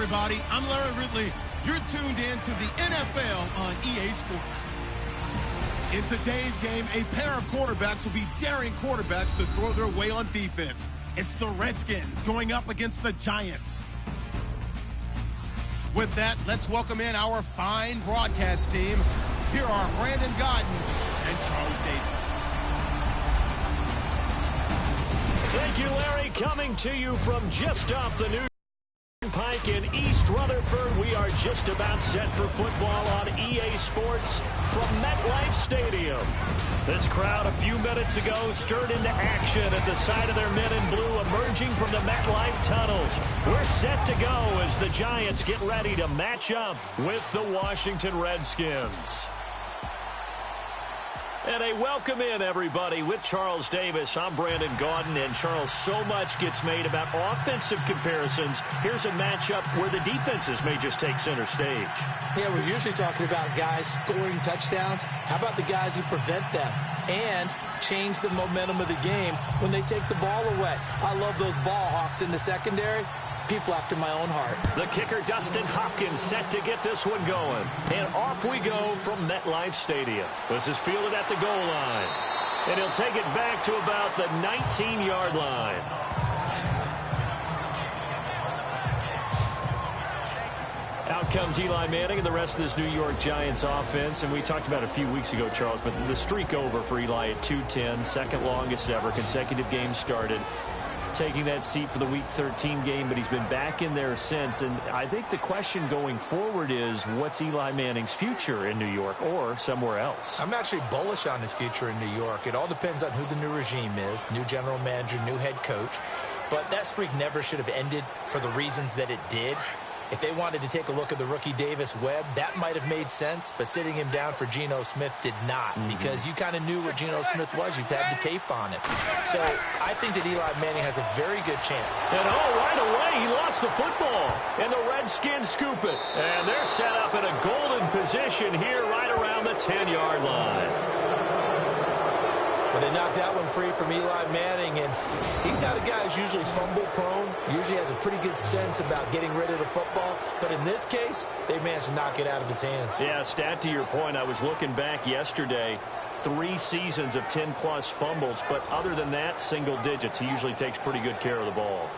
everybody. I'm Larry Ridley. You're tuned in to the NFL on EA Sports. In today's game, a pair of quarterbacks will be daring quarterbacks to throw their way on defense. It's the Redskins going up against the Giants. With that, let's welcome in our fine broadcast team. Here are Brandon Gaudin and Charles Davis. Thank you, Larry. Coming to you from just off the New Pike in East Rutherford. We are just about set for football on EA Sports from MetLife Stadium. This crowd a few minutes ago stirred into action at the side of their men in blue emerging from the MetLife tunnels. We're set to go as the Giants get ready to match up with the Washington Redskins. And a welcome in, everybody, with Charles Davis. I'm Brandon Gaudin, and Charles, so much gets made about offensive comparisons. Here's a matchup where the defenses may just take center stage. Yeah, we're usually talking about guys scoring touchdowns. How about the guys who prevent them and change the momentum of the game when they take the ball away? I love those ball hawks in the secondary. People after my own heart. The kicker, Dustin Hopkins, set to get this one going. And off we go from MetLife Stadium. This is fielded at the goal line. And he'll take it back to about the 19-yard line. Out comes Eli Manning and the rest of this New York Giants offense. And we talked about it a few weeks ago, Charles, but the streak over for Eli at 210, second longest ever, consecutive games started. Taking that seat for the Week 13 game, but he's been back in there since. And I think the question going forward is, what's Eli Manning's future in New York or somewhere else? I'm actually bullish on his future in New York. It all depends on who the new regime is, new general manager, new head coach. But that streak never should have ended for the reasons that it did. If they wanted to take a look at the rookie Davis Webb, that might have made sense, but sitting him down for Geno Smith did not, because you kind of knew what Geno Smith was. You've had the tape on him. So I think that Eli Manning has a very good chance. And right away, he lost the football, and the Redskins scoop it. And they're set up in a golden position here right around the 10-yard line. Well, they knocked that one free from Eli Manning, and he's not a guy who's usually fumble-prone, usually has a pretty good sense about getting rid of the football. But in this case, they managed to knock it out of his hands. Yeah, stat to your point, I was looking back yesterday, 3 seasons of 10-plus fumbles, but other than that, single digits. He usually takes pretty good care of the ball.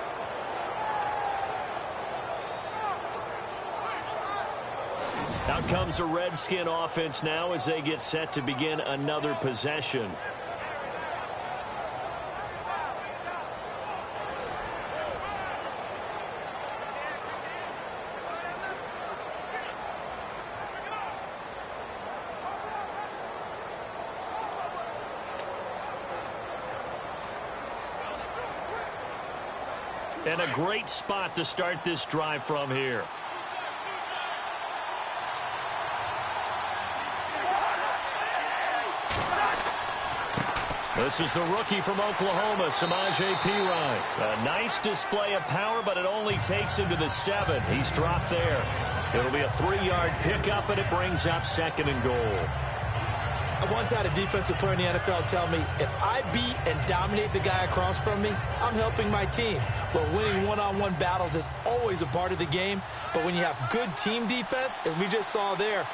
Out comes the Redskin offense now as they get set to begin another possession. And a great spot to start this drive from here. This is the rookie from Oklahoma, Samaje Perine. A nice display of power, but it only takes him to the 7. He's dropped there. It'll be a 3-yard pickup, and it brings up 2nd and goal. I once had a defensive player in the NFL tell me, if I beat and dominate the guy across from me, I'm helping my team. Well, winning one-on-one battles is always a part of the game, but when you have good team defense, as we just saw there,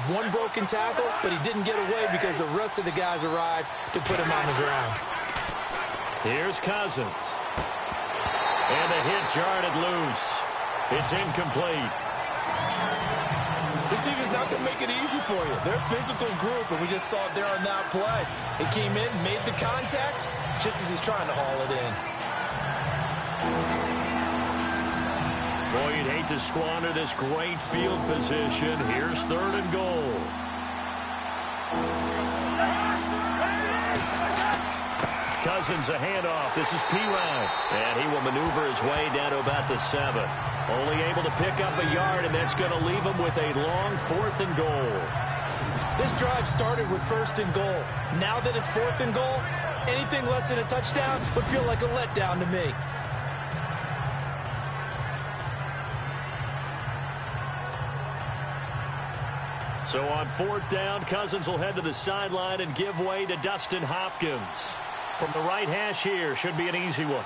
one broken tackle, but he didn't get away because the rest of the guys arrived to put him on the ground. Here's Cousins. And the hit jarred it loose. It's incomplete. This defense is not going to make it easy for you. They're a physical group, and we just saw it there on that play. It came in, made the contact, just as he's trying to haul it in. Boy, you'd hate to squander this great field position. Here's 3rd and goal. Cousins a handoff. This is Perine. And he will maneuver his way down to about the 7. Only able to pick up a yard, and that's going to leave him with a long 4th and goal. This drive started with 1st and goal. Now that it's 4th and goal, anything less than a touchdown would feel like a letdown to me. So on 4th down, Cousins will head to the sideline and give way to Dustin Hopkins. From the right hash here, should be an easy one.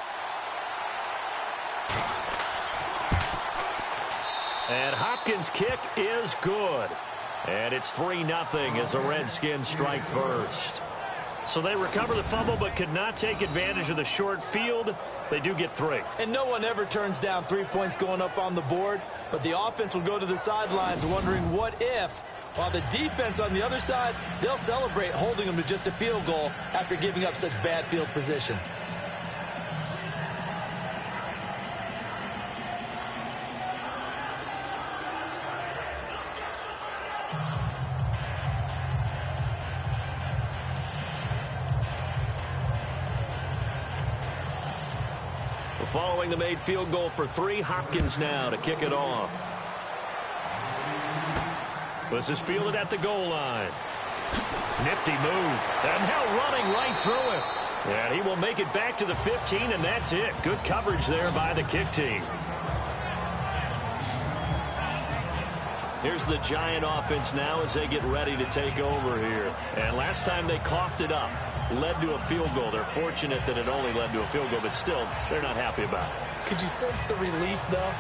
And Hopkins' kick is good. And it's 3-0 as the Redskins strike first. So they recover the fumble but could not take advantage of the short field. They do get 3. And no one ever turns down 3 points going up on the board, but the offense will go to the sidelines wondering what if, while the defense on the other side, they'll celebrate holding them to just a field goal after giving up such bad field position. Following the made field goal for 3, Hopkins now to kick it off. This is fielded at the goal line. Nifty move. And now running right through it. And he will make it back to the 15, and that's it. Good coverage there by the kick team. Here's the Giant offense now as they get ready to take over here. And last time they coughed it up, led to a field goal. They're fortunate that it only led to a field goal, but still, they're not happy about it. Could you sense the relief, though,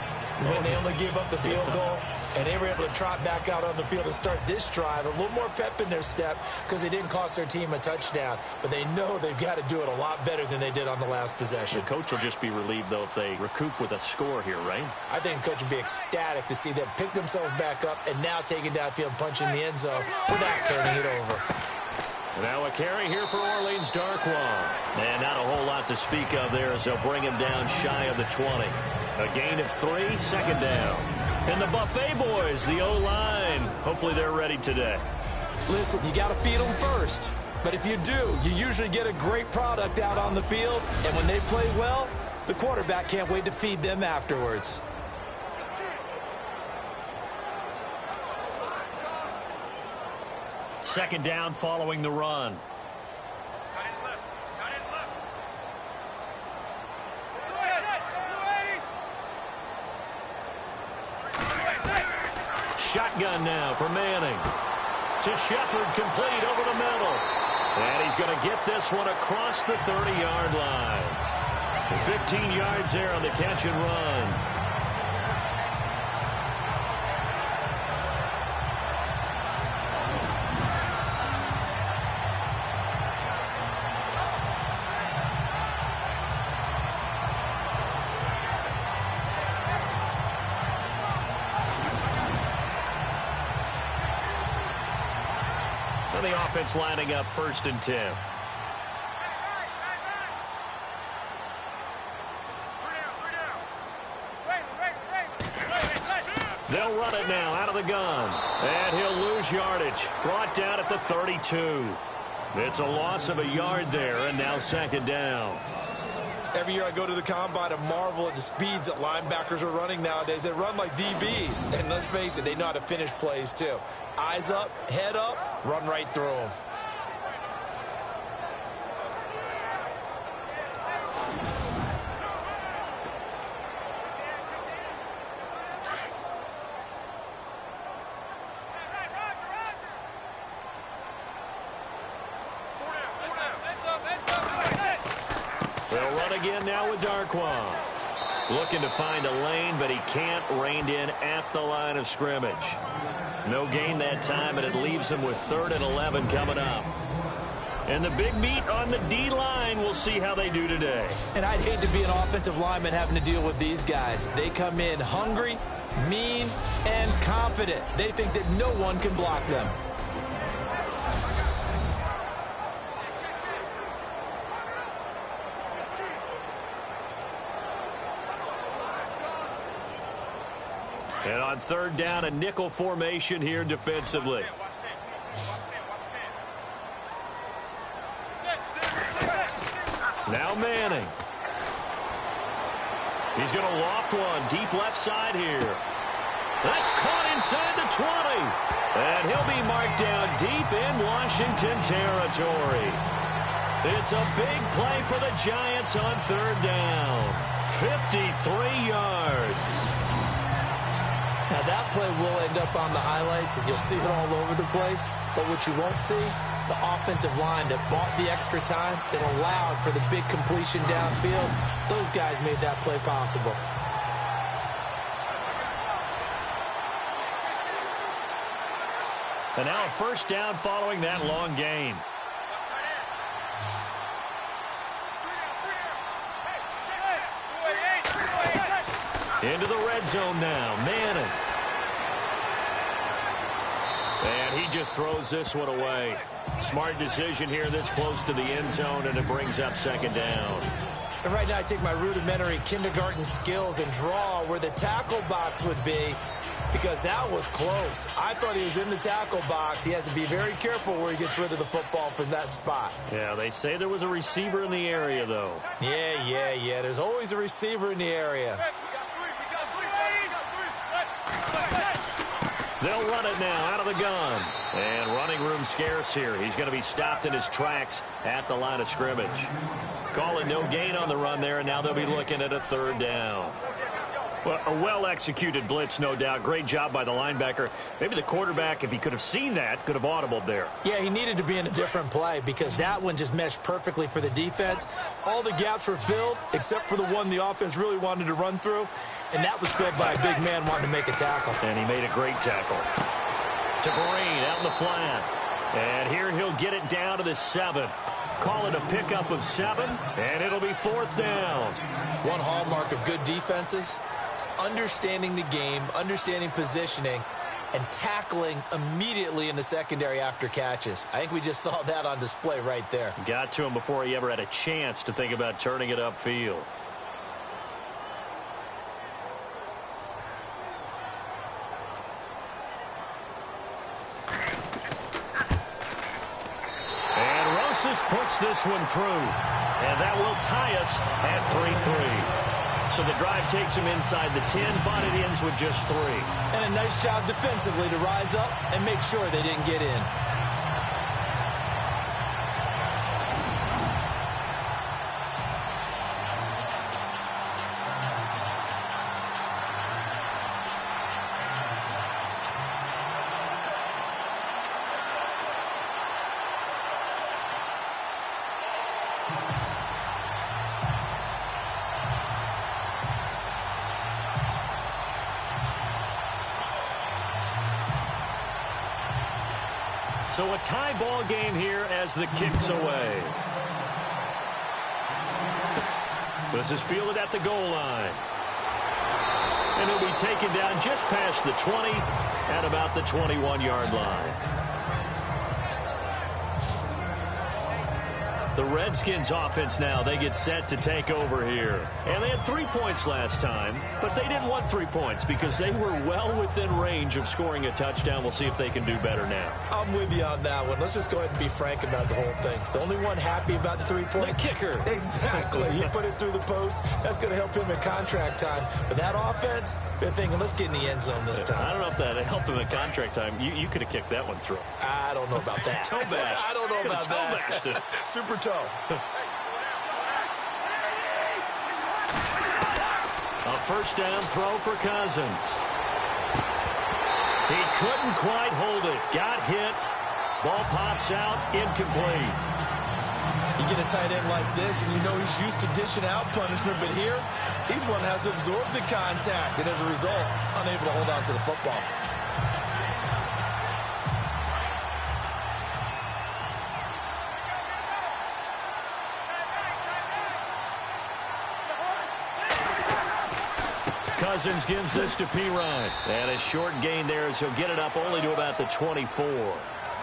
when they only gave up the field goal? And they were able to trot back out on the field and start this drive. A little more pep in their step because they didn't cost their team a touchdown. But they know they've got to do it a lot better than they did on the last possession. The coach will just be relieved, though, if they recoup with a score here, right? I think the coach would be ecstatic to see them pick themselves back up and now take it downfield, punch in the end zone without turning it over. Now a carry here for Orleans Darkwa. And not a whole lot to speak of there as they'll bring him down shy of the 20. A gain of 3, second down. And the Buffet boys, the O-line, hopefully they're ready today. Listen, you got to feed them first. But if you do, you usually get a great product out on the field. And when they play well, the quarterback can't wait to feed them afterwards. Second down following the run. Shotgun now for Manning. To Shepard, complete over the middle. And he's going to get this one across the 30-yard line. 15 yards there on the catch and run. The offense lining up 1st and 10. They'll run it now out of the gun. And he'll lose yardage. Brought down at the 32. It's a loss of a yard there, and now second down. Every year I go to the combine and marvel at the speeds that linebackers are running nowadays. They run like DBs. And let's face it, they know how to finish plays too. Eyes up, head up, run right through them. They'll run again now with Darkwa. Looking to find a lane, but he can't. Reined in at the line of scrimmage. No gain that time, and it leaves him with 3rd and 11 coming up. And the big meet on the D-line, we'll see how they do today. And I'd hate to be an offensive lineman having to deal with these guys. They come in hungry, mean, and confident. They think that no one can block them. And on 3rd down, a nickel formation here defensively. Now Manning. He's going to loft one deep left side here. That's caught inside the 20. And he'll be marked down deep in Washington territory. It's a big play for the Giants on 3rd down. 53 yards. Now, that play will end up on the highlights, and you'll see it all over the place. But what you won't see, the offensive line that bought the extra time, that allowed for the big completion downfield, those guys made that play possible. And now a first down following that long gain. Into the red zone now. Madden. And he just throws this one away. Smart decision here this close to the end zone, and it brings up second down. And right now I take my rudimentary kindergarten skills and draw where the tackle box would be, because that was close. I thought he was in the tackle box. He has to be very careful where he gets rid of the football from that spot. Yeah, they say there was a receiver in the area, though. Yeah. There's always a receiver in the area. They'll run it now out of the gun. And running room scarce here. He's going to be stopped in his tracks at the line of scrimmage. Call it no gain on the run there, and now they'll be looking at a third down. Well, a well-executed blitz, no doubt. Great job by the linebacker. Maybe the quarterback, if he could have seen that, could have audibled there. Yeah, he needed to be in a different play because that one just meshed perfectly for the defense. All the gaps were filled except for the one the offense really wanted to run through, and that was filled by a big man wanting to make a tackle. And he made a great tackle. To Green out in the flat. And here he'll get it down to the 7. Call it a pickup of 7, and it'll be fourth down. One hallmark of good defenses is understanding the game, understanding positioning, and tackling immediately in the secondary after catches. I think we just saw that on display right there. Got to him before he ever had a chance to think about turning it upfield. Puts this one through, and that will tie us at 3-3. So the drive takes him inside the 10, but it ends with just 3. And a nice job defensively to rise up and make sure they didn't get in. So a tie ball game here as the kick's away. This is fielded at the goal line. And he'll be taken down just past the 20 at about the 21-yard line. The Redskins offense now, they get set to take over here. And they had 3 points last time, but they didn't want 3 points because they were well within range of scoring a touchdown. We'll see if they can do better now. I'm with you on that one. Let's just go ahead and be frank about the whole thing. The only one happy about the 3-point? The kicker. Exactly. He put it through the post. That's going to help him in contract time. But that offense, they're thinking, let's get in the end zone this time. I don't know if that helped him in contract time. You could have kicked that one through. I don't know about that. Toe bash. I don't know about that. Toe bashed it. Super toe. A first down throw for Cousins. He couldn't quite hold it. Got hit. Ball pops out. Incomplete. You get a tight end like this, and you know he's used to dishing out punishment, but here, he's one that has to absorb the contact, and as a result, unable to hold on to the football. Cousins gives this to Pirine. And a short gain there as he'll get it up only to about the 24.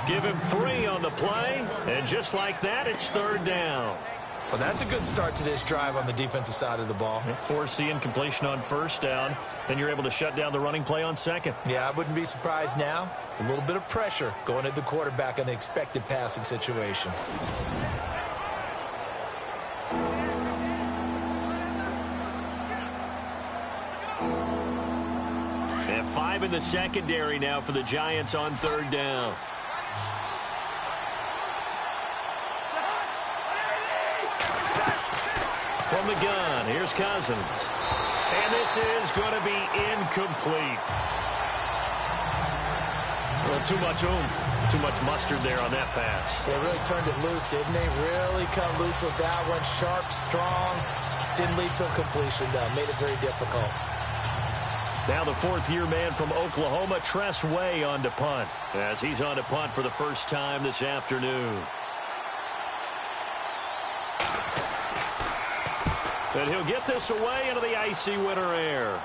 Give him 3 on the play, and just like that, it's third down. Well, that's a good start to this drive on the defensive side of the ball. Force the incompletion on first down, then you're able to shut down the running play on second. Yeah, I wouldn't be surprised now. A little bit of pressure going at the quarterback in an expected passing situation. And 5 in the secondary now for the Giants on third down. From the gun, here's Cousins. And this is going to be incomplete. Well, too much oomph, too much mustard there on that pass. They really turned it loose, didn't they? Really cut loose with that one. Sharp, strong. Didn't lead to a completion, though. Made it very difficult. Now the fourth-year man from Oklahoma, Tress Way, on to punt, as he's on to punt for the first time this afternoon. And he'll get this away into the icy winter air.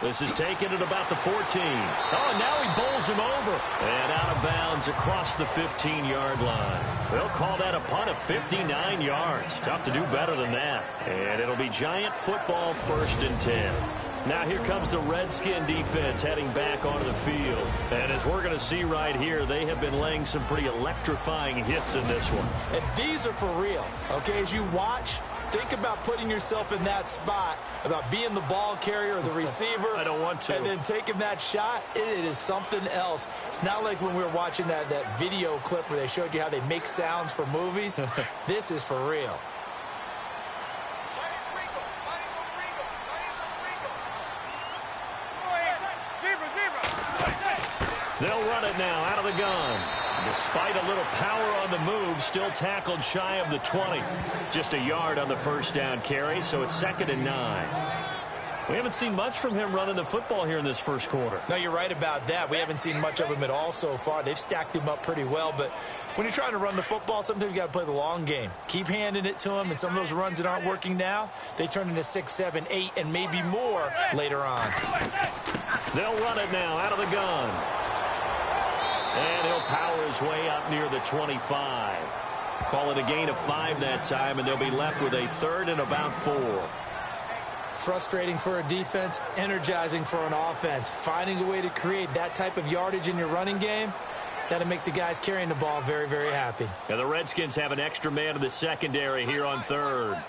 This is taken at about the 14. Oh, and now he bowls him over. And out of bounds across the 15-yard line. They'll call that a punt of 59 yards. Tough to do better than that. And it'll be Giant football, 1st and 10. Now here comes the Redskin defense heading back onto the field. And as we're going to see right here, they have been laying some pretty electrifying hits in this one. And these are for real. Okay, as you watch, think about putting yourself in that spot, about being the ball carrier or the receiver. I don't want to. And then taking that shot, it is something else. It's not like when we were watching that video clip where they showed you how they make sounds for movies. This is for real. They'll run it now out of the gun. Despite a little power on the move, still tackled shy of the 20. Just a yard on the first down carry, so it's 2nd and 9. We haven't seen much from him running the football here in this first quarter. No, you're right about that. We haven't seen much of him at all so far. They've stacked him up pretty well, but when you're trying to run the football, sometimes you got to play the long game. Keep handing it to him, and some of those runs that aren't working now, they turn into 6, 7, 8, and maybe more later on. They'll run it now out of the gun. And he'll power his way up near the 25. Call it a gain of 5 that time, and they'll be left with a 3rd and about 4. Frustrating for a defense, energizing for an offense. Finding a way to create that type of yardage in your running game, that'll make the guys carrying the ball very, very happy. And the Redskins have an extra man in the secondary here on 3rd.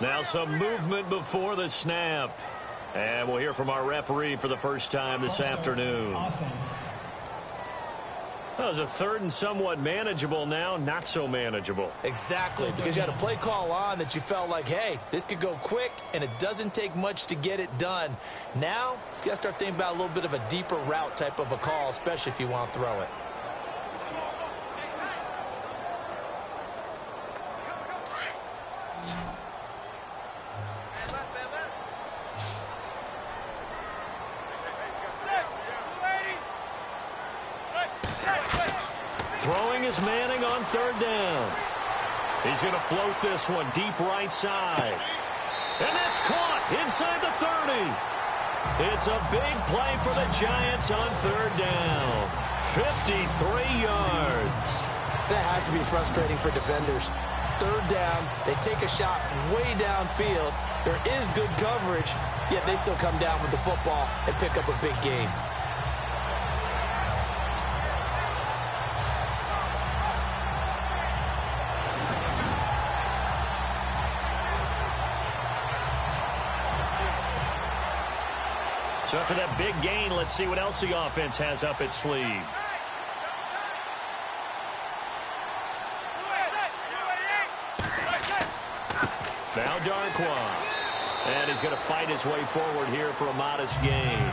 Now some movement before the snap. And we'll hear from our referee for the first time this afternoon. That was a 3rd and somewhat manageable, now not so manageable. Exactly, because you had a play call on that you felt like, hey, this could go quick, and it doesn't take much to get it done. Now, you got to start thinking about a little bit of a deeper route type of a call, especially if you want to throw it. Throwing is Manning on 3rd down. He's going to float this one deep right side. And that's caught inside the 30. It's a big play for the Giants on 3rd down. 53 yards. That has to be frustrating for defenders. 3rd down, they take a shot way downfield. There is good coverage, yet they still come down with the football and pick up a big gain. So after that big gain, let's see what else the offense has up its sleeve. Now Darquan. And he's going to fight his way forward here for a modest gain.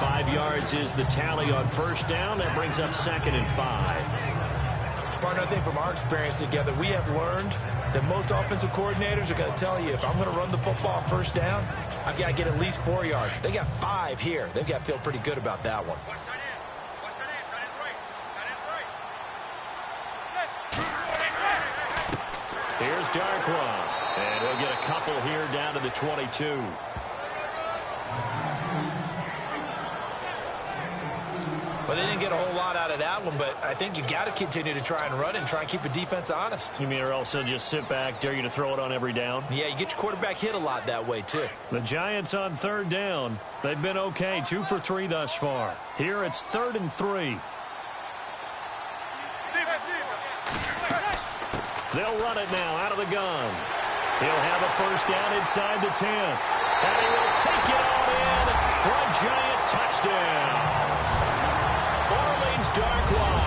5 yards is the tally on 1st down. That brings up 2nd and 5. Partner, I think from our experience together, we have learned that most offensive coordinators are going to tell you, if I'm going to run the football on 1st down, I've got to get at least 4 yards. They got 5 here. They've got to feel pretty good about that one. Here's Darquan. And he'll get a couple here down to the 22. Well, they didn't get a whole lot out of that one, but I think you got to continue to try and run and try and keep the defense honest. You mean or else they'll just sit back, dare you to throw it on every down? Yeah, you get your quarterback hit a lot that way, too. The Giants on 3rd down. They've been okay, 2 for 3 thus far. Here it's 3rd and 3. They'll run it now out of the gun. He'll have a 1st down inside the 10. And he will take it all in for a Giant touchdown. Darquan,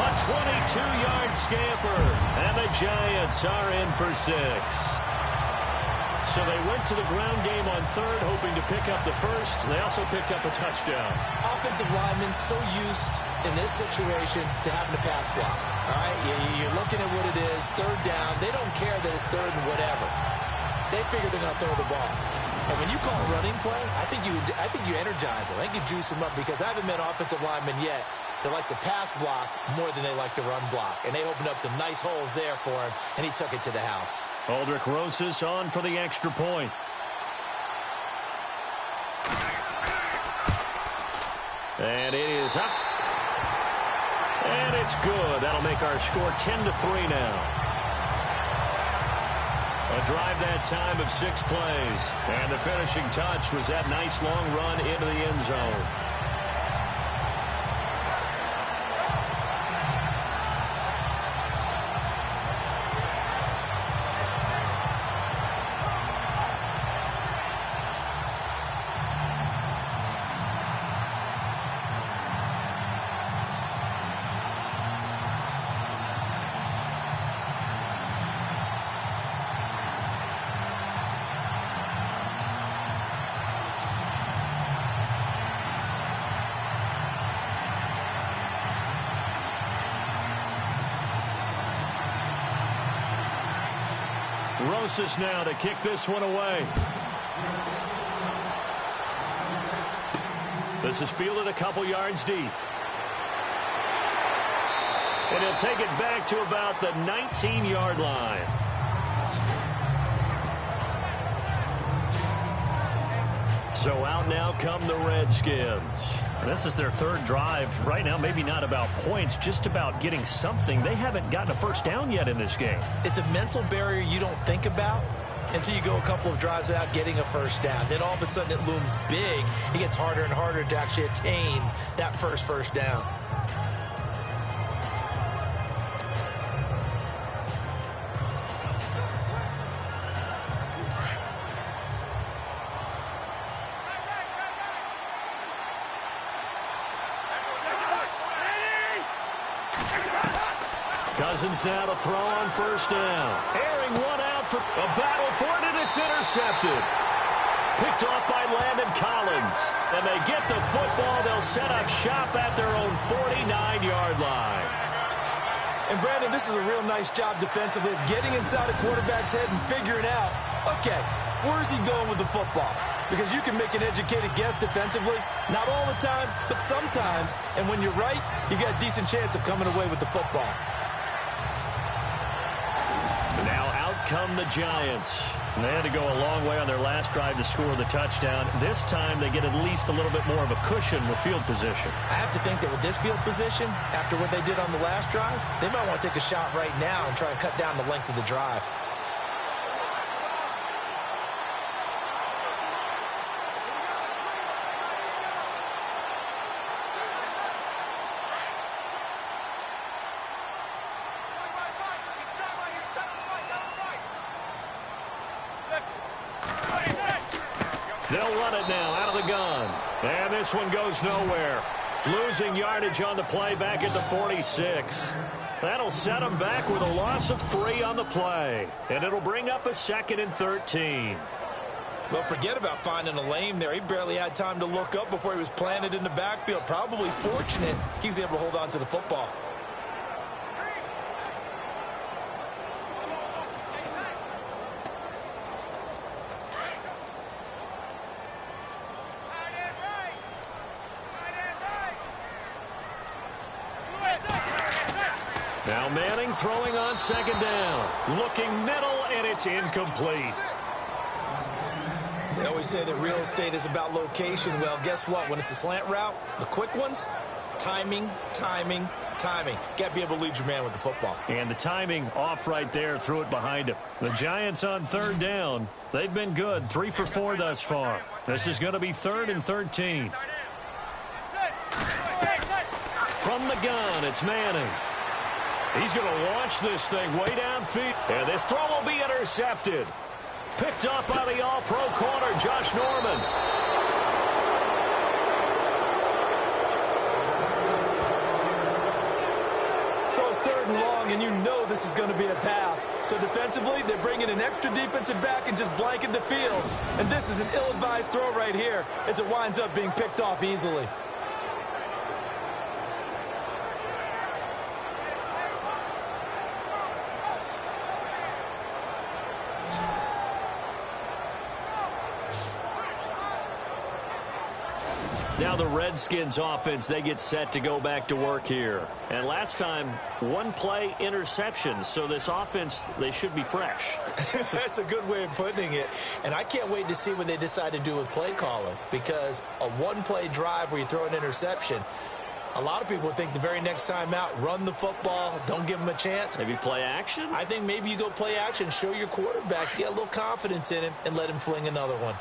a 22-yard scamper, and the Giants are in for 6. So they went to the ground game on 3rd, hoping to pick up the 1st. They also picked up a touchdown. Offensive linemen so used in this situation to having to pass block. All right, you're looking at what it is, 3rd down. They don't care that it's third and whatever. They figure they're going to throw the ball. And when you call a running play, I think you energize them. I think you juice them up, because I haven't met an offensive lineman yet that likes to pass block more than they like to run block. And they opened up some nice holes there for him, and he took it to the house. Aldrich Rosas on for the extra point. And it is up. And it's good. That'll make our score 10-3 now. A drive that time of 6 plays. And the finishing touch was that nice long run into the end zone. Rosas now to kick this one away. This is fielded a couple yards deep. And he'll take it back to about the 19-yard line. So out now come the Redskins. And this is their third drive. Right now, maybe not about points, just about getting something. They haven't gotten a first down yet in this game. It's a mental barrier you don't think about until you go a couple of drives without getting a first down. Then all of a sudden it looms big. It gets harder and harder to actually attain that first down. Cousins now to throw on first down. Airing one out for a battle for it, and it's intercepted. Picked off by Landon Collins. And they get the football. They'll set up shop at their own 49-yard line. And, Brandon, this is a real nice job defensively of getting inside a quarterback's head and figuring out, okay, where's he going with the football? Because you can make an educated guess defensively. Not all the time, but sometimes. And when you're right, you got a decent chance of coming away with the football. Now out come the Giants. They had to go a long way on their last drive to score the touchdown. This time they get at least a little bit more of a cushion with field position. I have to think that with this field position, after what they did on the last drive, they might want to take a shot right now and try and cut down the length of the drive. They'll run it now out of the gun. And this one goes nowhere. Losing yardage on the play back at the 46. That'll set them back with a loss of 3 on the play. And it'll bring up a 2nd and 13. Well, forget about finding a lane there. He barely had time to look up before he was planted in the backfield. Probably fortunate he was able to hold on to the football. Now Manning throwing on 2nd down. Looking middle, and it's incomplete. They always say that real estate is about location. Well, guess what? When it's a slant route, the quick ones, timing, timing, timing. Got to be able to lead your man with the football. And the timing off right there, threw it behind him. The Giants on 3rd down. They've been good, 3 for 4 thus far. This is going to be 3rd and 13. From the gun, it's Manning. He's going to launch this thing way downfield. And this throw will be intercepted. Picked up by the all-pro corner, Josh Norman. So it's 3rd and long, and you know this is going to be a pass. So defensively, they're bringing an extra defensive back and just blanket the field. And this is an ill-advised throw right here as it winds up being picked off easily. Now the Redskins offense, they get set to go back to work here. And last time, one play interception. So this offense, they should be fresh. That's a good way of putting it. And I can't wait to see what they decide to do with play calling. Because a one-play drive where you throw an interception, a lot of people think the very next time out, run the football, don't give them a chance. Maybe play action? I think maybe you go play action, show your quarterback, get a little confidence in him, and let him fling another one.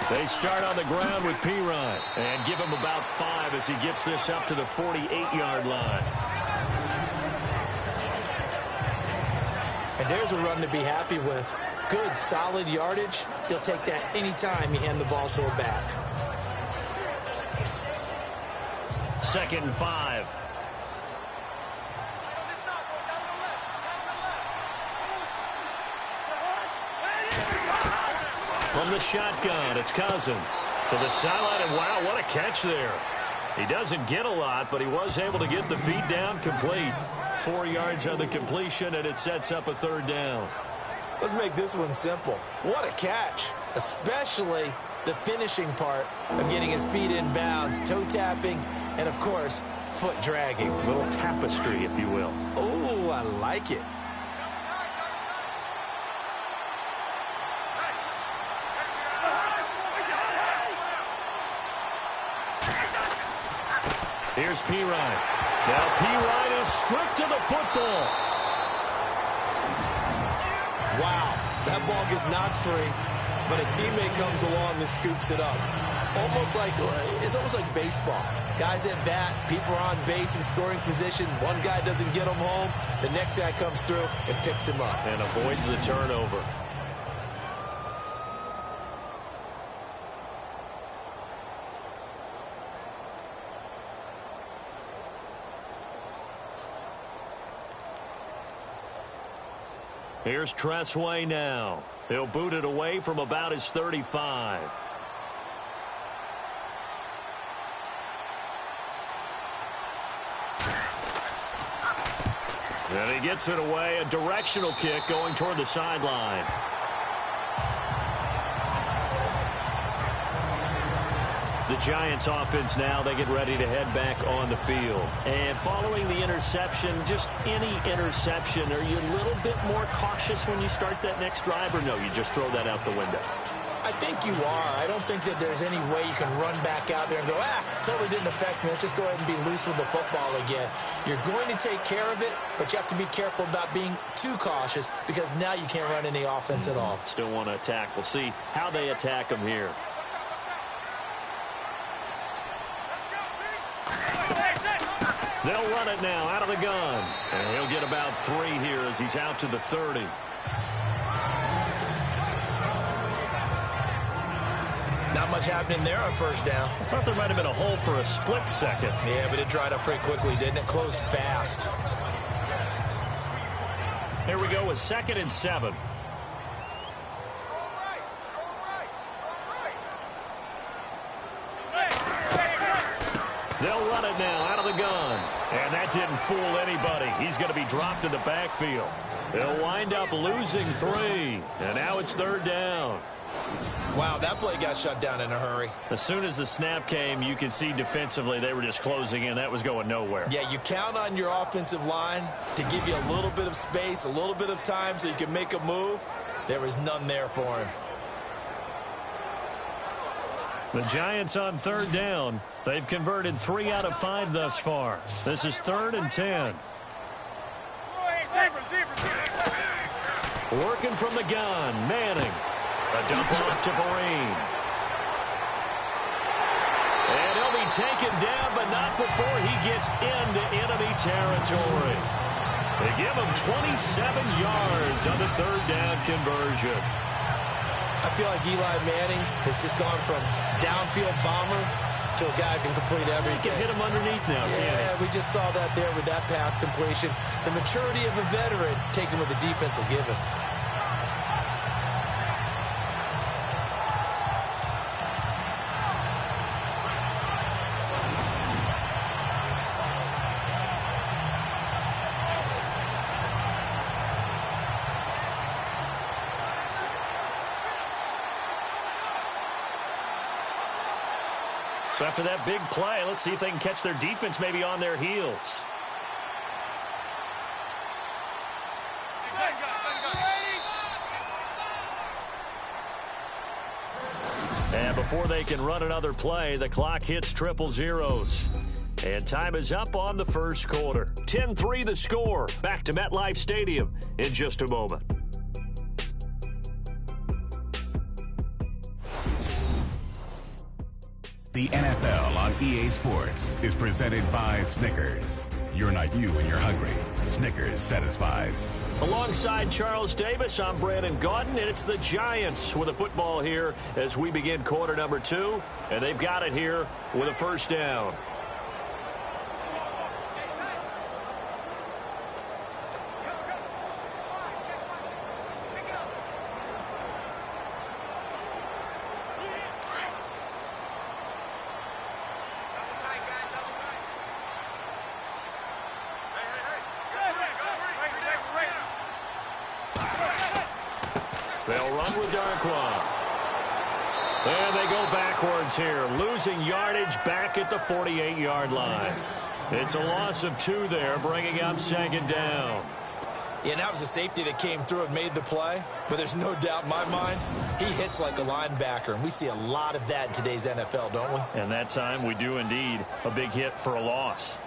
They start on the ground with Pirine and give him about 5 as he gets this up to the 48-yard line. And there's a run to be happy with. Good, solid yardage. He'll take that anytime you hand the ball to a back. 2nd and 5. From the shotgun, it's Cousins to the sideline, and wow, what a catch there. He doesn't get a lot, but he was able to get the feet down complete. 4 yards on the completion, and it sets up a 3rd down. Let's make this one simple. What a catch, especially the finishing part of getting his feet in bounds, toe tapping, and, of course, foot dragging. A little tapestry, if you will. Oh, I like it. Here's Pirine. Now Pirine is stripped to the football. Wow, that ball gets knocked free, but a teammate comes along and scoops it up. It's almost like baseball. Guys at bat, people are on base in scoring position. One guy doesn't get him home. The next guy comes through and picks him up. And avoids the turnover. Here's Tressway now. He'll boot it away from about his 35. And he gets it away. A directional kick going toward the sideline. The Giants offense now, they get ready to head back on the field. And following the interception, just any interception, are you a little bit more cautious when you start that next drive, or no, you just throw that out the window? I think you are. I don't think that there's any way you can run back out there and go, totally didn't affect me. Let's just go ahead and be loose with the football again. You're going to take care of it, but you have to be careful about being too cautious because now you can't run any offense at all. Still want to attack. We'll see how they attack them here. They'll run it now out of the gun. And he'll get about 3 here as he's out to the 30. Not much happening there on first down. I thought there might have been a hole for a split second. Yeah, but it dried up pretty quickly, didn't it? Closed fast. Here we go with 2nd and 7. They'll run it now out of the gun. And that didn't fool anybody. He's going to be dropped in the backfield. They'll wind up losing 3. And now it's 3rd down. Wow, that play got shut down in a hurry. As soon as the snap came, you could see defensively they were just closing in. That was going nowhere. Yeah, you count on your offensive line to give you a little bit of space, a little bit of time so you can make a move. There was none there for him. The Giants on 3rd down. They've converted 3 out of 5 thus far. This is 3rd and 10. Working from the gun, Manning. A dump off to Vereen. And he'll be taken down, but not before he gets into enemy territory. They give him 27 yards on the 3rd down conversion. I feel like Eli Manning has just gone from downfield bomber to a guy who can complete everything. He can hit him underneath now, can't he? Yeah, we just saw that there with that pass completion. The maturity of a veteran taken with the defense will give him. So after that big play, let's see if they can catch their defense maybe on their heels. And before they can run another play, the clock hits triple zeros. And time is up on the first quarter. 10-3 the score. Back to MetLife Stadium in just a moment. The NFL on EA Sports is presented by Snickers. You're not you when you're hungry. Snickers satisfies. Alongside Charles Davis, I'm Brandon Gaudin, and it's the Giants with a football here as we begin quarter number 2. And they've got it here with a first down. They'll run with Darkwa. And they go backwards here, losing yardage back at the 48-yard line. It's a loss of 2 there, bringing up second down. Yeah, that was a safety that came through and made the play. But there's no doubt in my mind, he hits like a linebacker. And we see a lot of that in today's NFL, don't we? And that time we do indeed a big hit for a loss.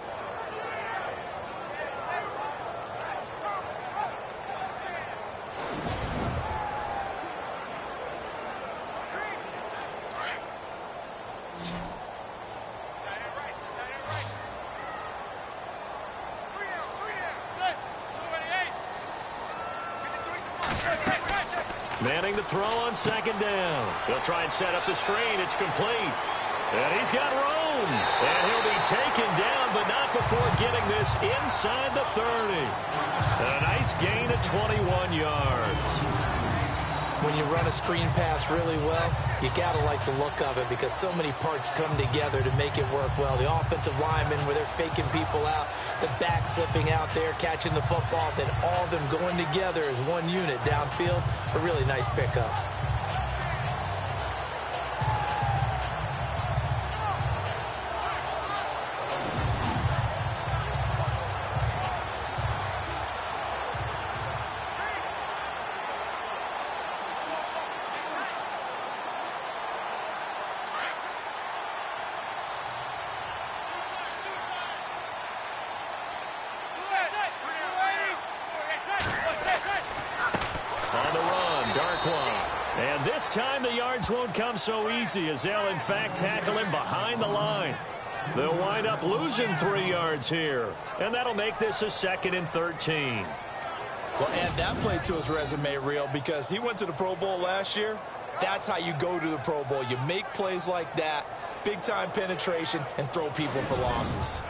Manning to throw on second down. They'll try and set up the screen. It's complete. And he's got room. And he'll be taken down, but not before getting this inside the 30. And a nice gain of 21 yards. When you run a screen pass really well, you got to like the look of it because so many parts come together to make it work well. The offensive linemen where they're faking people out, the back slipping out there, catching the football, then all of them going together as one unit downfield. A really nice pickup. And this time the yards won't come so easy as they'll in fact tackle him behind the line. They'll wind up losing 3 yards here. And that'll make this a 2nd and 13. Well, add that play to his resume, Real, because he went to the Pro Bowl last year. That's how you go to the Pro Bowl. You make plays like that, big-time penetration, and throw people for losses.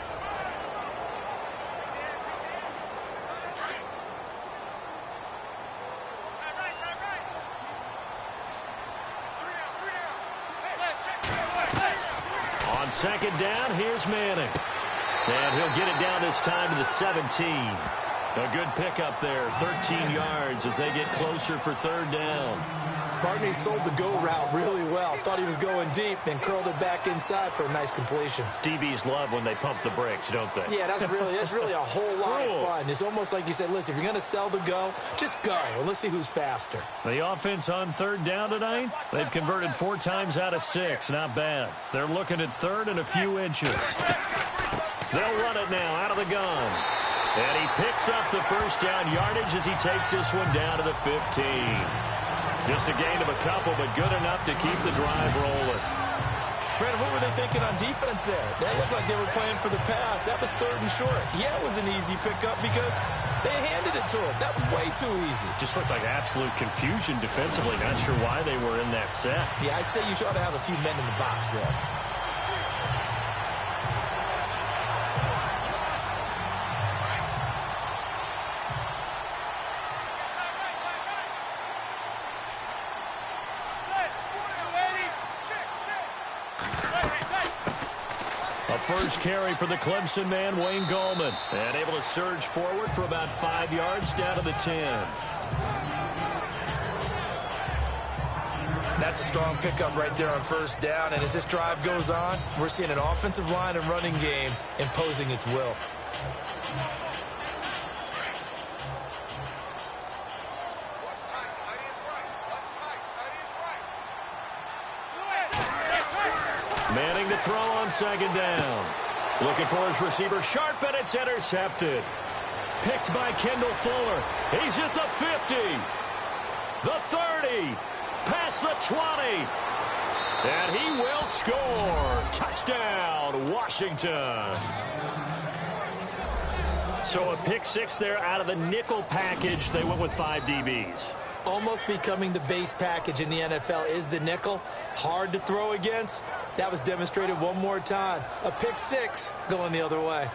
On second down, here's Manning. And he'll get it down this time to the 17. A good pickup there, 13 yards as they get closer for third down. Partner sold the go route really well. Thought he was going deep, then curled it back inside for a nice completion. DBs love when they pump the brakes, don't they? Yeah, that's really a whole lot of fun. It's almost like you said, listen, if you're going to sell the go, just go. And let's see who's faster. The offense on third down tonight, they've converted 4 times out of 6. Not bad. They're looking at third and a few inches. They'll run it now out of the gun. And he picks up the first down yardage as he takes this one down to the 15. Just a gain of a couple, but good enough to keep the drive rolling. Brandon, what were they thinking on defense there? That looked like they were playing for the pass. That was 3rd and short. Yeah, it was an easy pickup because they handed it to him. That was way too easy. Just looked like absolute confusion defensively. Not sure why they were in that set. Yeah, I'd say you ought to have a few men in the box there. First carry for the Clemson man, Wayne Gallman. And able to surge forward for about 5 yards down to the 10. That's a strong pickup right there on first down. And as this drive goes on, we're seeing an offensive line and running game imposing its will. Manning to throw on second down. Looking for his receiver sharp, and it's intercepted. Picked by Kendall Fuller. He's at the 50. The 30. Past the 20. And he will score. Touchdown, Washington. So a pick six there out of the nickel package. They went with 5 DBs. Almost becoming the base package in the NFL is the nickel. Hard to throw against. That was demonstrated one more time. A pick six going the other way.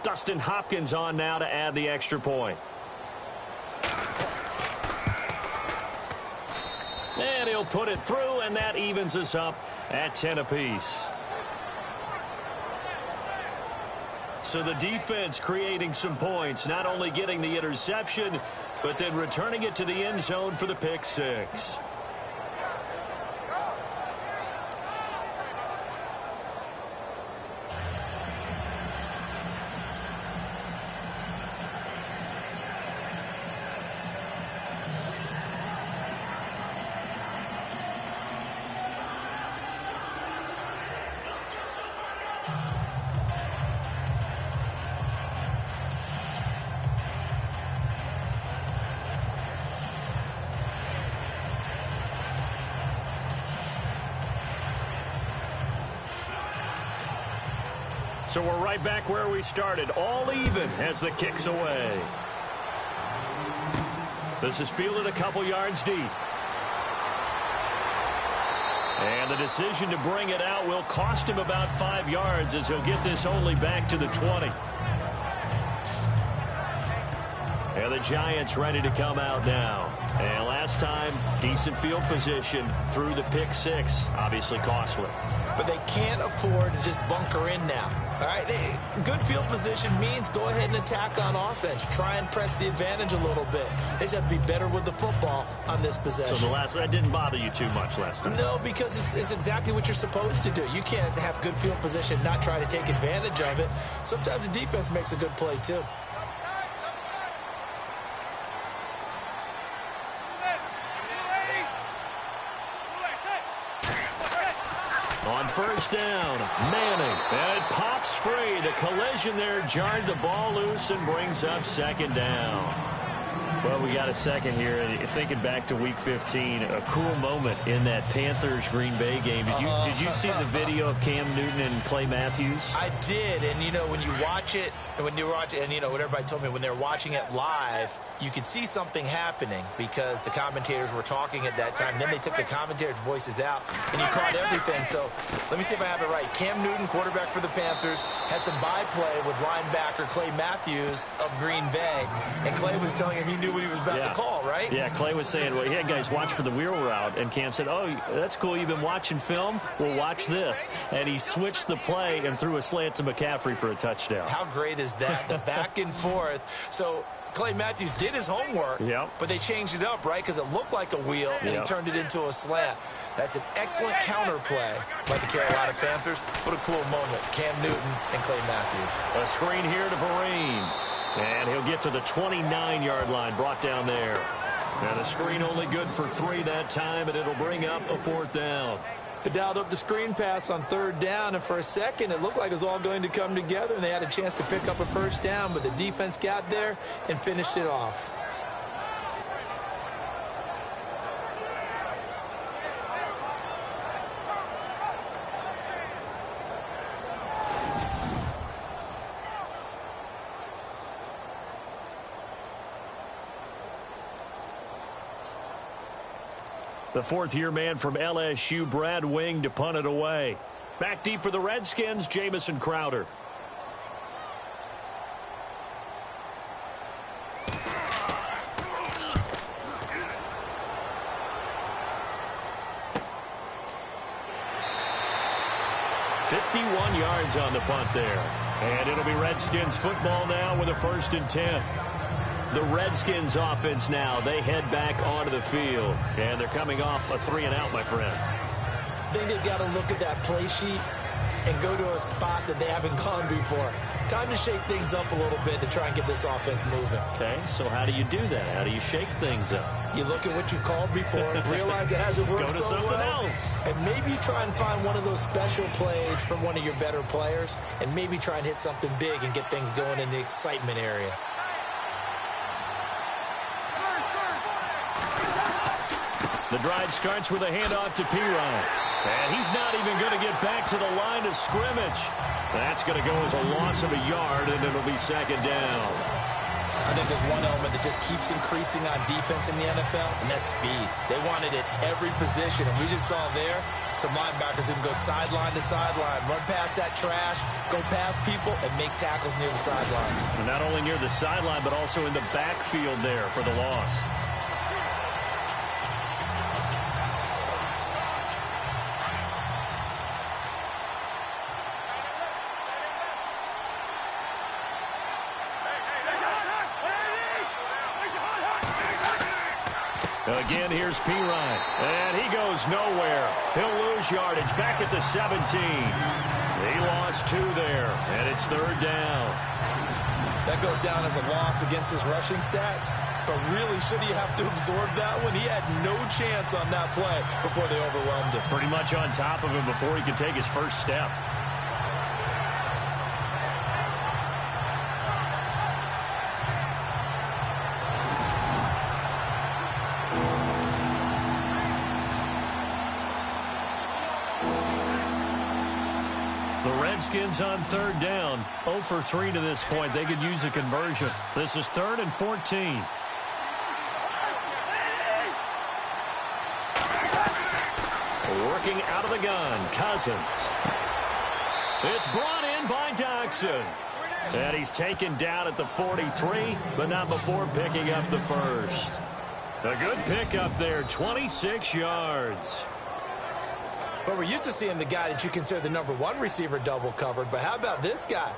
Dustin Hopkins on now to add the extra point. And he'll put it through, and that evens us up at 10 apiece. So the defense creating some points, not only getting the interception, but then returning it to the end zone for the pick six. So we're right back where we started, all even as the kick's away. This is fielded a couple yards deep. And the decision to bring it out will cost him about 5 yards as he'll get this only back to the 20. And the Giants ready to come out now. And last time, decent field position through the pick six, obviously costly. But they can't afford to just bunker in now. All right, good field position means go ahead and attack on offense. Try and press the advantage a little bit. They just have to be better with the football on this possession. So that didn't bother you too much last time? No, because it's exactly what you're supposed to do. You can't have good field position, not try to take advantage of it. Sometimes the defense makes a good play, too. On first down, Manning, and it pops free. The collision there jarred the ball loose and brings up second down. Well, we got a second here. Thinking back to Week 15, a cool moment in that Panthers-Green Bay game. Did you see the video of Cam Newton and Clay Matthews? I did, and when you watch it, and what everybody told me, when they're watching it live, you could see something happening because the commentators were talking at that time. Then they took the commentators' voices out, and you caught everything. So let me see if I have it right. Cam Newton, quarterback for the Panthers, had some byplay with linebacker Clay Matthews of Green Bay, and Clay was telling him he knew what he was about to call, right? Yeah, Clay was saying, well, yeah, guys, watch for the wheel route. And Cam said, oh, that's cool. You've been watching film? Well, watch this. And he switched the play and threw a slant to McCaffrey for a touchdown. How great is that? The back and forth. So Clay Matthews did his homework, but they changed it up, right? Because it looked like a wheel, and he turned it into a slant. That's an excellent counter play by the Carolina Panthers. What a cool moment. Cam Newton and Clay Matthews. A screen here to Vereen. And he'll get to the 29-yard line, brought down there. And a screen only good for 3 that time, and it'll bring up a 4th down. They dialed up the screen pass on 3rd down, and for a second it looked like it was all going to come together, and they had a chance to pick up a 1st down, but the defense got there and finished it off. The fourth-year man from LSU, Brad Wing, to punt it away. Back deep for the Redskins, Jamison Crowder. Yards on the punt there. And it'll be Redskins football now with a 1st and 10. The Redskins offense now, they head back onto the field. And they're coming off a 3-and-out, my friend. I think they've got to look at that play sheet and go to a spot that they haven't gone before. Time to shake things up a little bit to try and get this offense moving. Okay, so how do you do that? How do you shake things up? You look at what you called before, realize it hasn't worked so well. Go to something else. And maybe try and find one of those special plays from one of your better players, and maybe try and hit something big and get things going in the excitement area. The drive starts with a handoff to Pirine. And he's not even going to get back to the line of scrimmage. That's going to go as a loss of a yard, and it'll be 2nd down. I think there's one element that just keeps increasing on defense in the NFL, and that's speed. They want it at every position, and we just saw there some linebackers who can go sideline to sideline, run past that trash, go past people, and make tackles near the sidelines. And not only near the sideline, but also in the backfield there for the loss. Again, here's Pirine, and he goes nowhere. He'll lose yardage back at the 17. He lost 2 there, and it's 3rd down. That goes down as a loss against his rushing stats, but really, should he have to absorb that one? He had no chance on that play before they overwhelmed him. Pretty much on top of him before he could take his first step. Redskins on 3rd down. 0 for 3 to this point. They could use a conversion. This is 3rd and 14. Working out of the gun, Cousins. It's brought in by Doxson. And he's taken down at the 43, but not before picking up the first. A good pickup there, 26 yards. But we're used to seeing the guy that you consider the #1 receiver double covered. But how about this guy?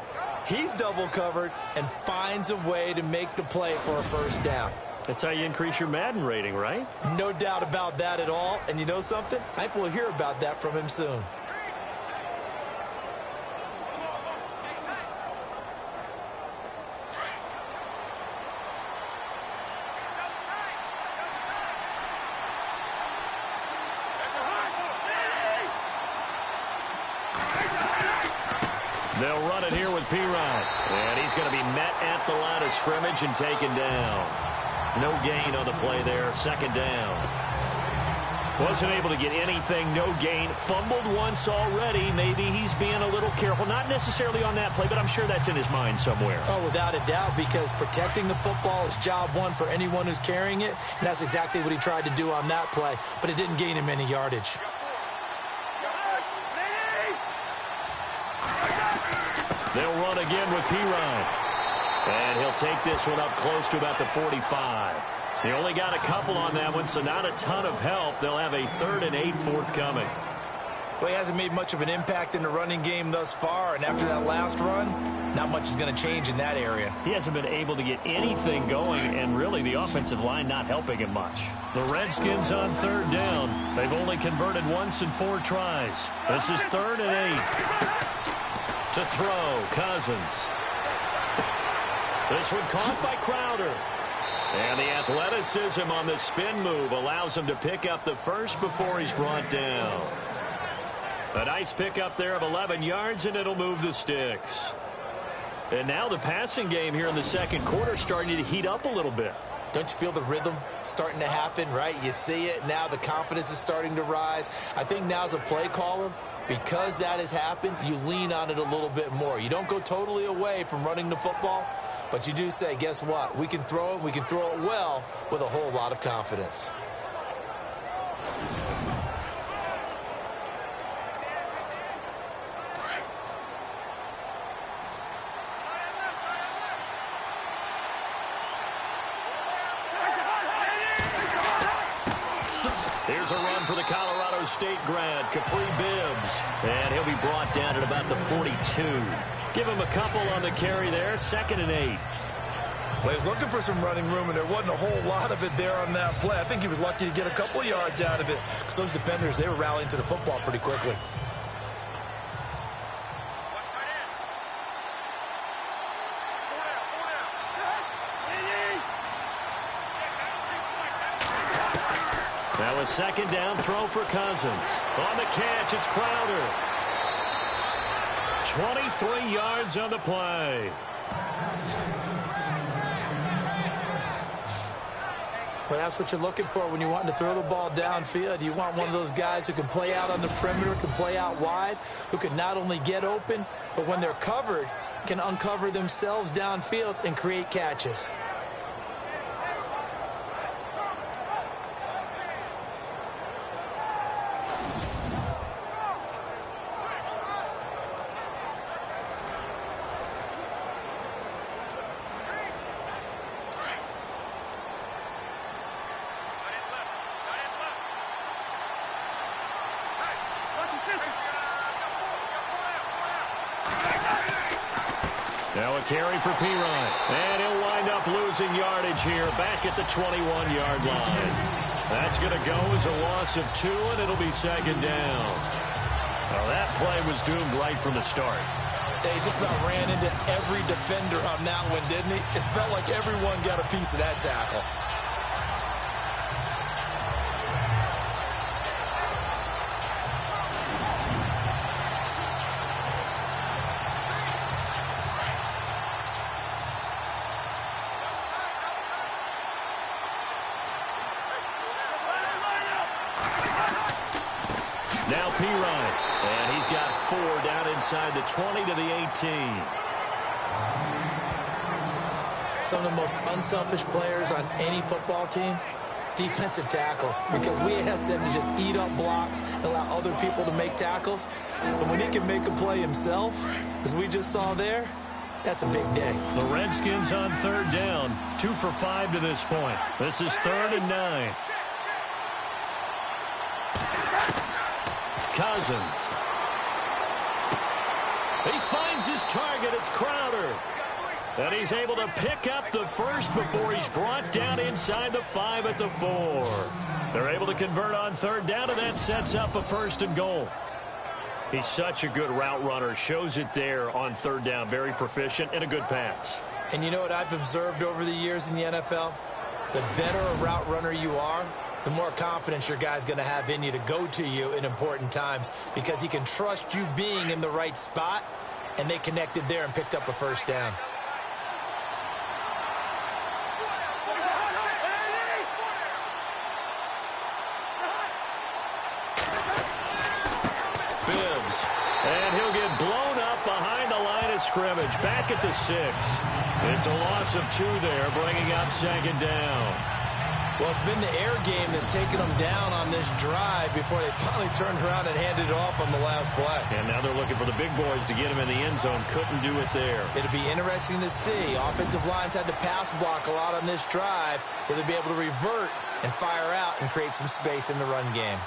He's double covered and finds a way to make the play for a 1st down. That's how you increase your Madden rating, right? No doubt about that at all. And you know something? I think we'll hear about that from him soon. They'll run it here with Pirine. And he's going to be met at the line of scrimmage and taken down. No gain on the play there. 2nd down. Wasn't able to get anything. No gain. Fumbled once already. Maybe he's being a little careful. Not necessarily on that play, but I'm sure that's in his mind somewhere. Oh, without a doubt, because protecting the football is job 1 for anyone who's carrying it. And that's exactly what he tried to do on that play. But it didn't gain him any yardage. They'll run again with Pirine. And he'll take this one up close to about the 45. He only got a couple on that one, so not a ton of help. They'll have a 3rd and 8 forthcoming. Well, he hasn't made much of an impact in the running game thus far, and after that last run, not much is going to change in that area. He hasn't been able to get anything going, and really the offensive line not helping him much. The Redskins on 3rd down. They've only converted once in 4 tries. This is 3rd and 8. To throw, Cousins. This one caught by Crowder. And the athleticism on the spin move allows him to pick up the first before he's brought down. A nice pickup there of 11 yards, and it'll move the sticks. And now the passing game here in the 2nd quarter starting to heat up a little bit. Don't you feel the rhythm starting to happen, right? You see it. Now the confidence is starting to rise. I think now as a play caller, because that has happened, you lean on it a little bit more. You don't go totally away from running the football, but you do say, guess what? We can throw it. We can throw it well with a whole lot of confidence. Here's a run for the Colorado State grad, Capri Bibbs. And he'll be brought down at about the 42. Give him a couple on the carry there, 2nd and 8. Well, he was looking for some running room, and there wasn't a whole lot of it there on that play. I think he was lucky to get a couple of yards out of it because those defenders, they were rallying to the football pretty quickly. Now a 2nd down throw for Cousins. On the catch, it's Crowder. 23 yards on the play. Well, that's what you're looking for when you want to throw the ball downfield. You want one of those guys who can play out on the perimeter, can play out wide, who can not only get open, but when they're covered, can uncover themselves downfield and create catches. Now a carry for Pirine. And he'll wind up losing yardage here back at the 21-yard line. That's going to go as a loss of 2, and it'll be 2nd down. Well, that play was doomed right from the start. They just about ran into every defender on that one, didn't he? It felt like everyone got a piece of that tackle. Now Pirine, and he's got 4 down inside the 20 to the 18. Some of the most unselfish players on any football team, defensive tackles, because we ask them to just eat up blocks and allow other people to make tackles. But when he can make a play himself, as we just saw there, that's a big day. The Redskins on 3rd down, 2 for 5 to this point. This is 3rd and 9. Cousins. He finds his target. It's Crowder. And he's able to pick up the first before he's brought down inside the 5 at the 4. They're able to convert on 3rd down, and that sets up a 1st and goal. He's such a good route runner. Shows it there on 3rd down. Very proficient and a good pass. And you know what I've observed over the years in the NFL? The better a route runner you are, the more confidence your guy's going to have in you to go to you in important times because he can trust you being in the right spot, and they connected there and picked up a 1st down. Bibbs, and he'll get blown up behind the line of scrimmage, back at the 6. It's a loss of 2 there, bringing up 2nd down. Well, it's been the air game that's taken them down on this drive before they finally turned around and handed it off on the last play. And now they're looking for the big boys to get him in the end zone. Couldn't do it there. It'll be interesting to see. Offensive lines had to pass block a lot on this drive. Will they be able to revert and fire out and create some space in the run game?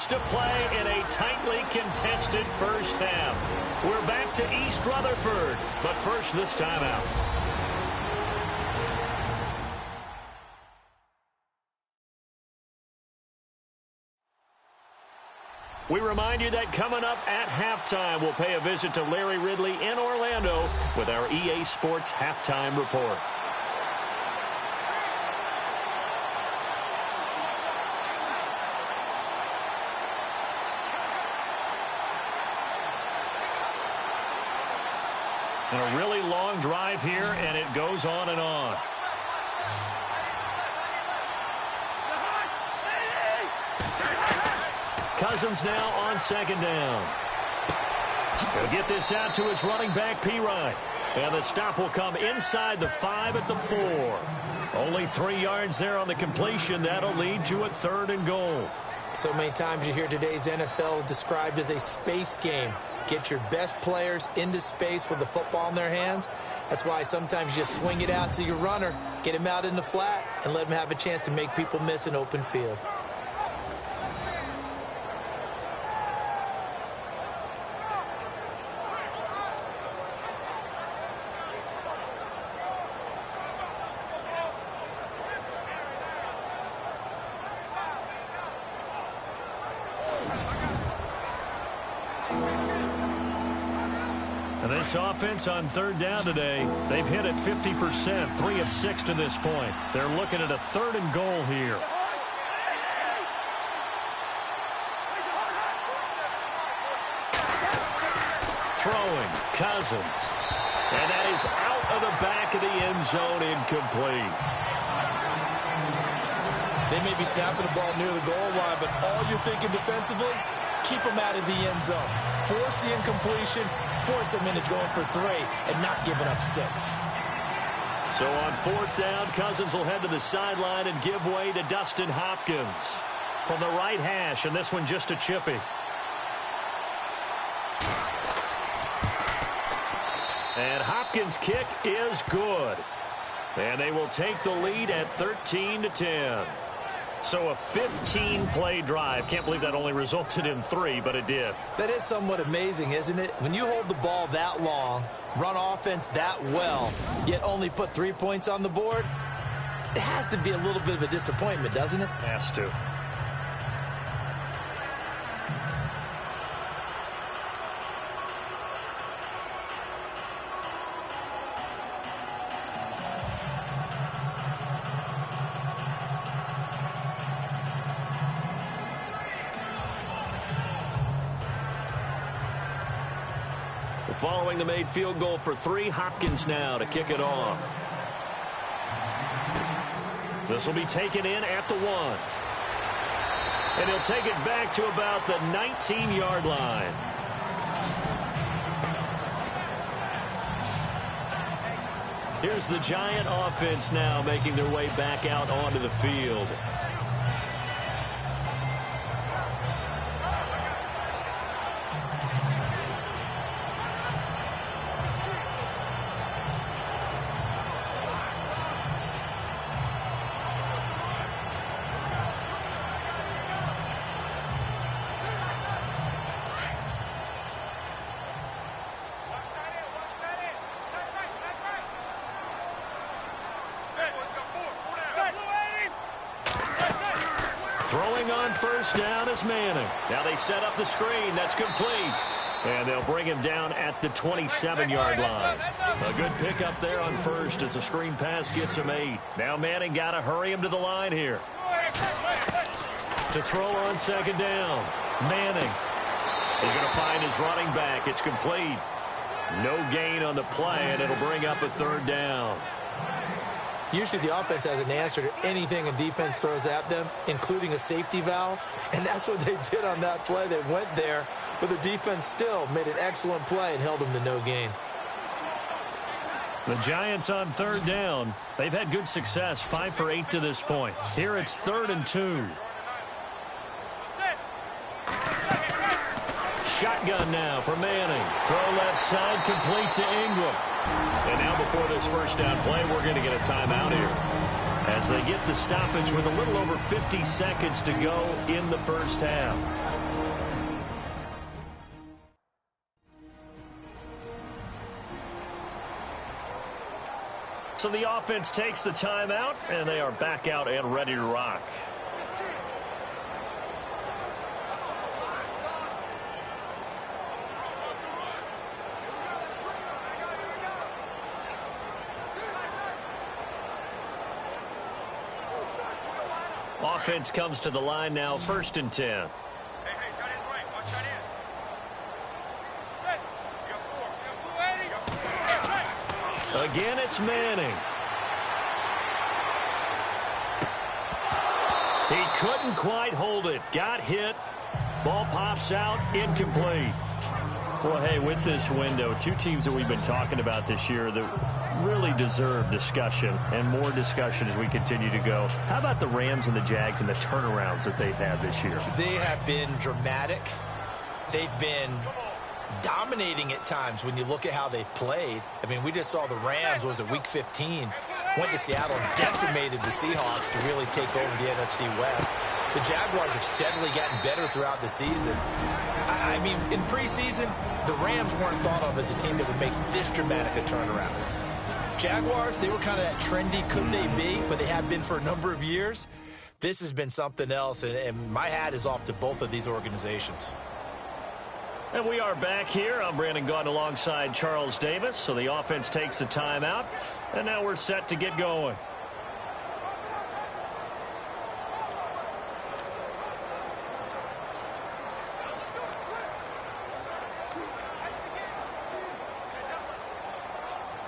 To play in a tightly contested first half. We're back to East Rutherford, but first this timeout. We remind you that coming up at halftime, we'll pay a visit to Larry Ridley in Orlando with our EA Sports Halftime Report. And a really long drive here, and it goes on and on. Cousins now on 2nd down. He'll get this out to his running back, Pirine. And the stop will come inside the 5 at the 4. Only 3 yards there on the completion. That'll lead to a 3rd and goal. So many times you hear today's NFL described as a space game. Get your best players into space with the football in their hands, That's why sometimes you swing it out to your runner, get him out in the flat, and let him have a chance to make people miss an open field. This offense on third down today, they've hit it 50%, 3 of 6 to this point. They're looking at a 3rd and goal here. Throwing, Cousins. And that is out of the back of the end zone, incomplete. They may be snapping the ball near the goal line, but all you're thinking defensively, keep them out of the end zone. Force the incompletion, force them into going for 3, and not giving up 6. So on 4th down, Cousins will head to the sideline and give way to Dustin Hopkins from the right hash, and this one just a chippy. And Hopkins' kick is good. And they will take the lead at 13-10. So a 15-play drive. Can't believe that only resulted in 3, but it did. That is somewhat amazing, isn't it? When you hold the ball that long, run offense that well, yet only put 3 points on the board, it has to be a little bit of a disappointment, doesn't it? Has to. Following the made field goal for 3, Hopkins now to kick it off. This will be taken in at the 1. And he'll take it back to about the 19-yard line. Here's the Giant offense now making their way back out onto the field. Throwing on 1st down is Manning. Now they set up the screen. That's complete. And they'll bring him down at the 27-yard line. A good pickup there on 1st as the screen pass gets him 8. Now Manning got to hurry him to the line here. To throw on 2nd down. Manning is going to find his running back. It's complete. No gain on the play, and it'll bring up a 3rd down. Usually the offense has an answer to anything a defense throws at them, including a safety valve. And that's what they did on that play. They went there, but the defense still made an excellent play and held them to no gain. The Giants on 3rd down. They've had good success, 5 for 8 to this point. Here it's 3rd and 2. Shotgun now for Manning. Throw left side, complete to Ingram. And now before this 1st down play, we're going to get a timeout here as they get the stoppage with a little over 50 seconds to go in the 1st half. So the offense takes the timeout, and they are back out and ready to rock. Offense comes to the line now, 1st and 10. Again, it's Manning. He couldn't quite hold it. Got hit. Ball pops out, incomplete. Well, hey, with this window, 2 teams that we've been talking about this year that really deserve discussion and more discussion as we continue to go. How about the Rams and the Jags and the turnarounds that they've had this year? They have been dramatic. They've been dominating at times when you look at how they've played. I mean, we just saw the Rams, was it week 15, went to Seattle and decimated the Seahawks to really take over the NFC West. The Jaguars have steadily gotten better throughout the season. I mean, in preseason, the Rams weren't thought of as a team that would make this dramatic a turnaround. Jaguars, they were kind of that trendy, could they be, but they have been for a number of years. This has been something else, and my hat is off to both of these organizations. And we are back here. I'm Brandon Gaudin alongside Charles Davis. So the offense takes the timeout, and now we're set to get going.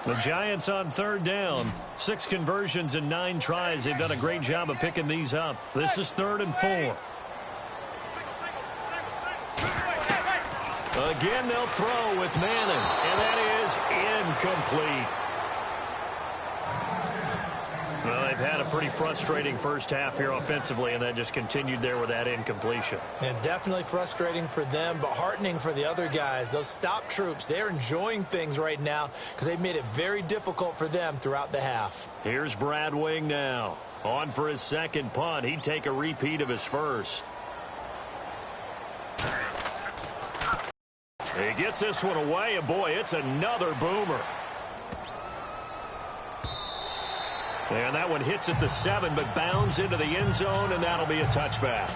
The Giants on third down. 6 conversions and 9 tries. They've done a great job of picking these up. This is 3rd and 4. Again, they'll throw with Madden, and that is incomplete. Well, they've had a pretty frustrating first half here offensively, and that just continued there with that incompletion. And definitely frustrating for them, but heartening for the other guys. Those stop troops, they're enjoying things right now because they've made it very difficult for them throughout the half. Here's Brad Wing now. On for his second punt. He'd take a repeat of his first. He gets this one away, and boy, it's another boomer. And that one hits at the 7, but bounds into the end zone, and that'll be a touchback.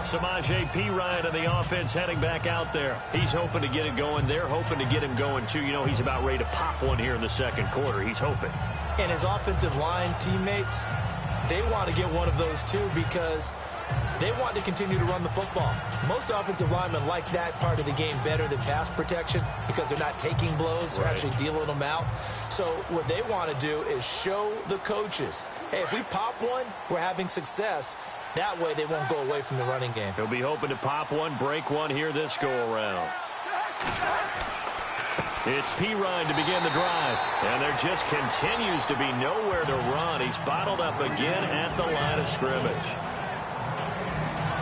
Samaje Perine and the offense heading back out there. He's hoping to get it going. They're hoping to get him going, too. You know, he's about ready to pop one here in the second quarter. He's hoping. And his offensive line teammates, they want to get one of those, too, because they want to continue to run the football. Most offensive linemen like that part of the game better than pass protection because they're not taking blows. They're actually dealing them out. So what they want to do is show the coaches, hey, if we pop one, we're having success. That way they won't go away from the running game. He'll be hoping to pop one, break one here this go-around. It's Perine to begin the drive. And there just continues to be nowhere to run. He's bottled up again at the line of scrimmage.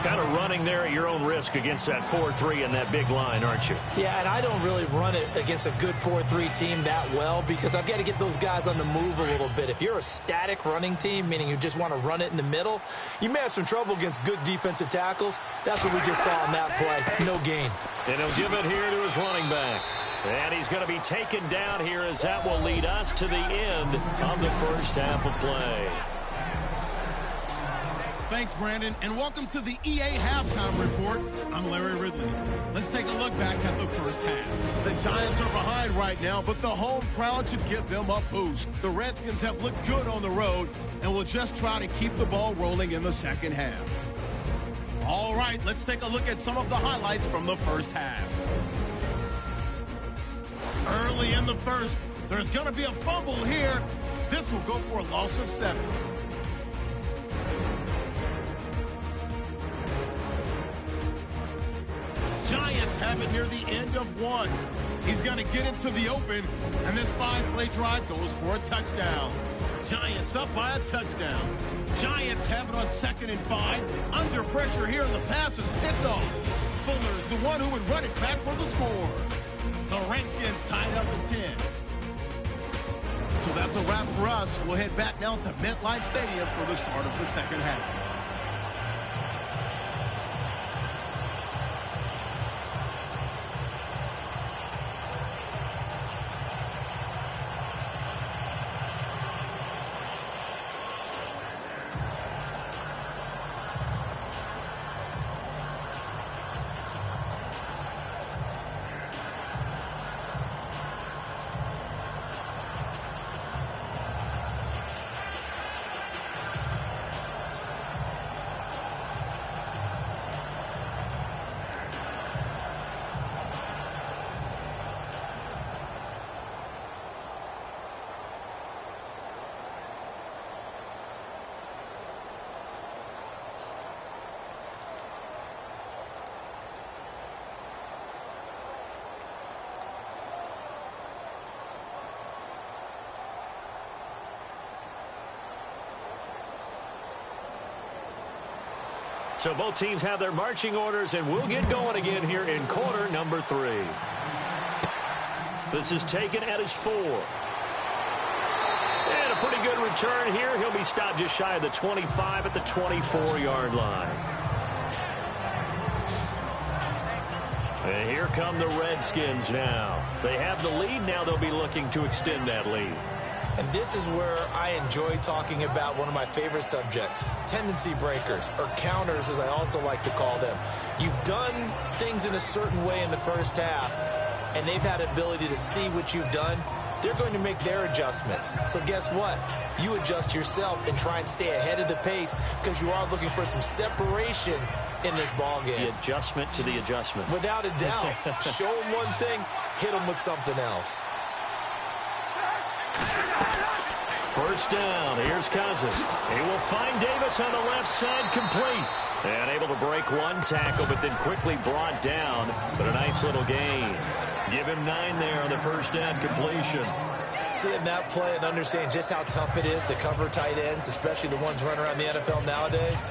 Kind of running there at your own risk against that 4-3 and that big line, aren't you? Yeah, and I don't really run it against a good 4-3 team that well because I've got to get those guys on the move a little bit. If you're a static running team, meaning you just want to run it in the middle, you may have some trouble against good defensive tackles. That's what we just saw on that play. No gain. And he'll give it here to his running back. And he's going to be taken down here as that will lead us to the end of the first half of play. Thanks, Brandon, and welcome to the EA Halftime Report. I'm Larry Ridley. Let's take a look back at the first half. The Giants are behind right now, but the home crowd should give them a boost. The Redskins have looked good on the road and will just try to keep the ball rolling in the second half. All right, let's take a look at some of the highlights from the first half. Early in the first, there's going to be a fumble here. This will go for a loss of 7. Giants have it near the end of 1. He's going to get into the open, and this 5-play drive goes for a touchdown. Giants up by a touchdown. Giants have it on 2nd and 5. Under pressure here, the pass is picked off. Fuller is the one who would run it back for the score. The Redskins tied up at 10. So that's a wrap for us. We'll head back now to MetLife Stadium for the start of the second half. So both teams have their marching orders, and we'll get going again here in quarter number 3. This is taken at his 4. And a pretty good return here. He'll be stopped just shy of the 25 at the 24-yard line. And here come the Redskins now. They have the lead. Now they'll be looking to extend that lead. And this is where I enjoy talking about one of my favorite subjects, tendency breakers, or counters as I also like to call them. You've done things in a certain way in the first half, and they've had the ability to see what you've done. They're going to make their adjustments. So guess what? You adjust yourself and try and stay ahead of the pace because you are looking for some separation in this ball game. The adjustment to the adjustment. Without a doubt. Show them one thing, hit them with something else. First down. Here's Cousins. He will find Davis on the left side, complete. And able to break one tackle, but then quickly brought down. But a nice little gain. Give him 9 there on the first down completion. Seeing that play and understanding just how tough it is to cover tight ends, especially the ones running around the NFL nowadays,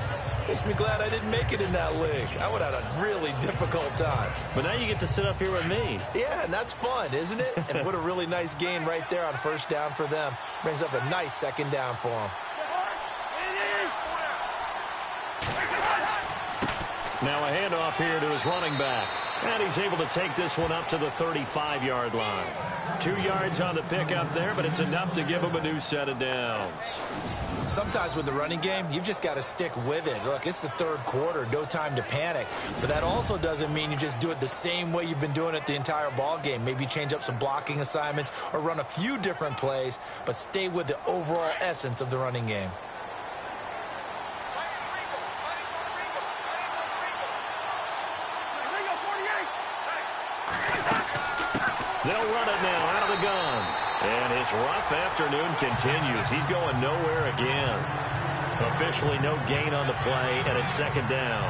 makes me glad I didn't make it in that league. I would have had a really difficult time. But now you get to sit up here with me. Yeah, and that's fun, isn't it? And what a really nice gain right there on first down for them. Brings up a nice second down for them. Now a handoff here to his running back. And he's able to take this one up to the 35-yard line. 2 yards on the pickup there, but it's enough to give him a new set of downs. Sometimes with the running game, you've just got to stick with it. Look, it's the third quarter, no time to panic. But that also doesn't mean you just do it the same way you've been doing it the entire ball game. Maybe change up some blocking assignments or run a few different plays, but stay with the overall essence of the running game. They'll run it now out of the gun. And his rough afternoon continues. He's going nowhere again. Officially no gain on the play, and it's second down.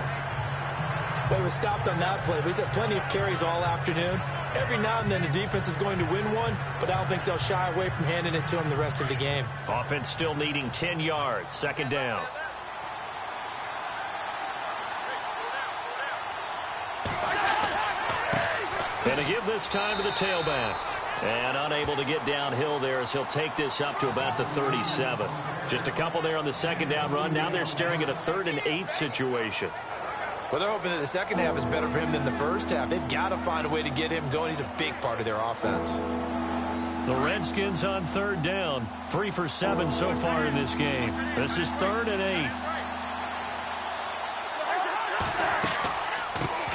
Well, he was stopped on that play, but he's had plenty of carries all afternoon. Every now and then the defense is going to win one, but I don't think they'll shy away from handing it to him the rest of the game. Offense still needing 10 yards. Second down. And a give this time to the tailback. And unable to get downhill there as he'll take this up to about the 37. Just a couple there on the second down run. Now they're staring at a 3rd and 8 situation. Well, they're hoping that the second half is better for him than the first half. They've got to find a way to get him going. He's a big part of their offense. The Redskins on 3rd down. 3 for 7 so far in this game. This is 3rd and 8.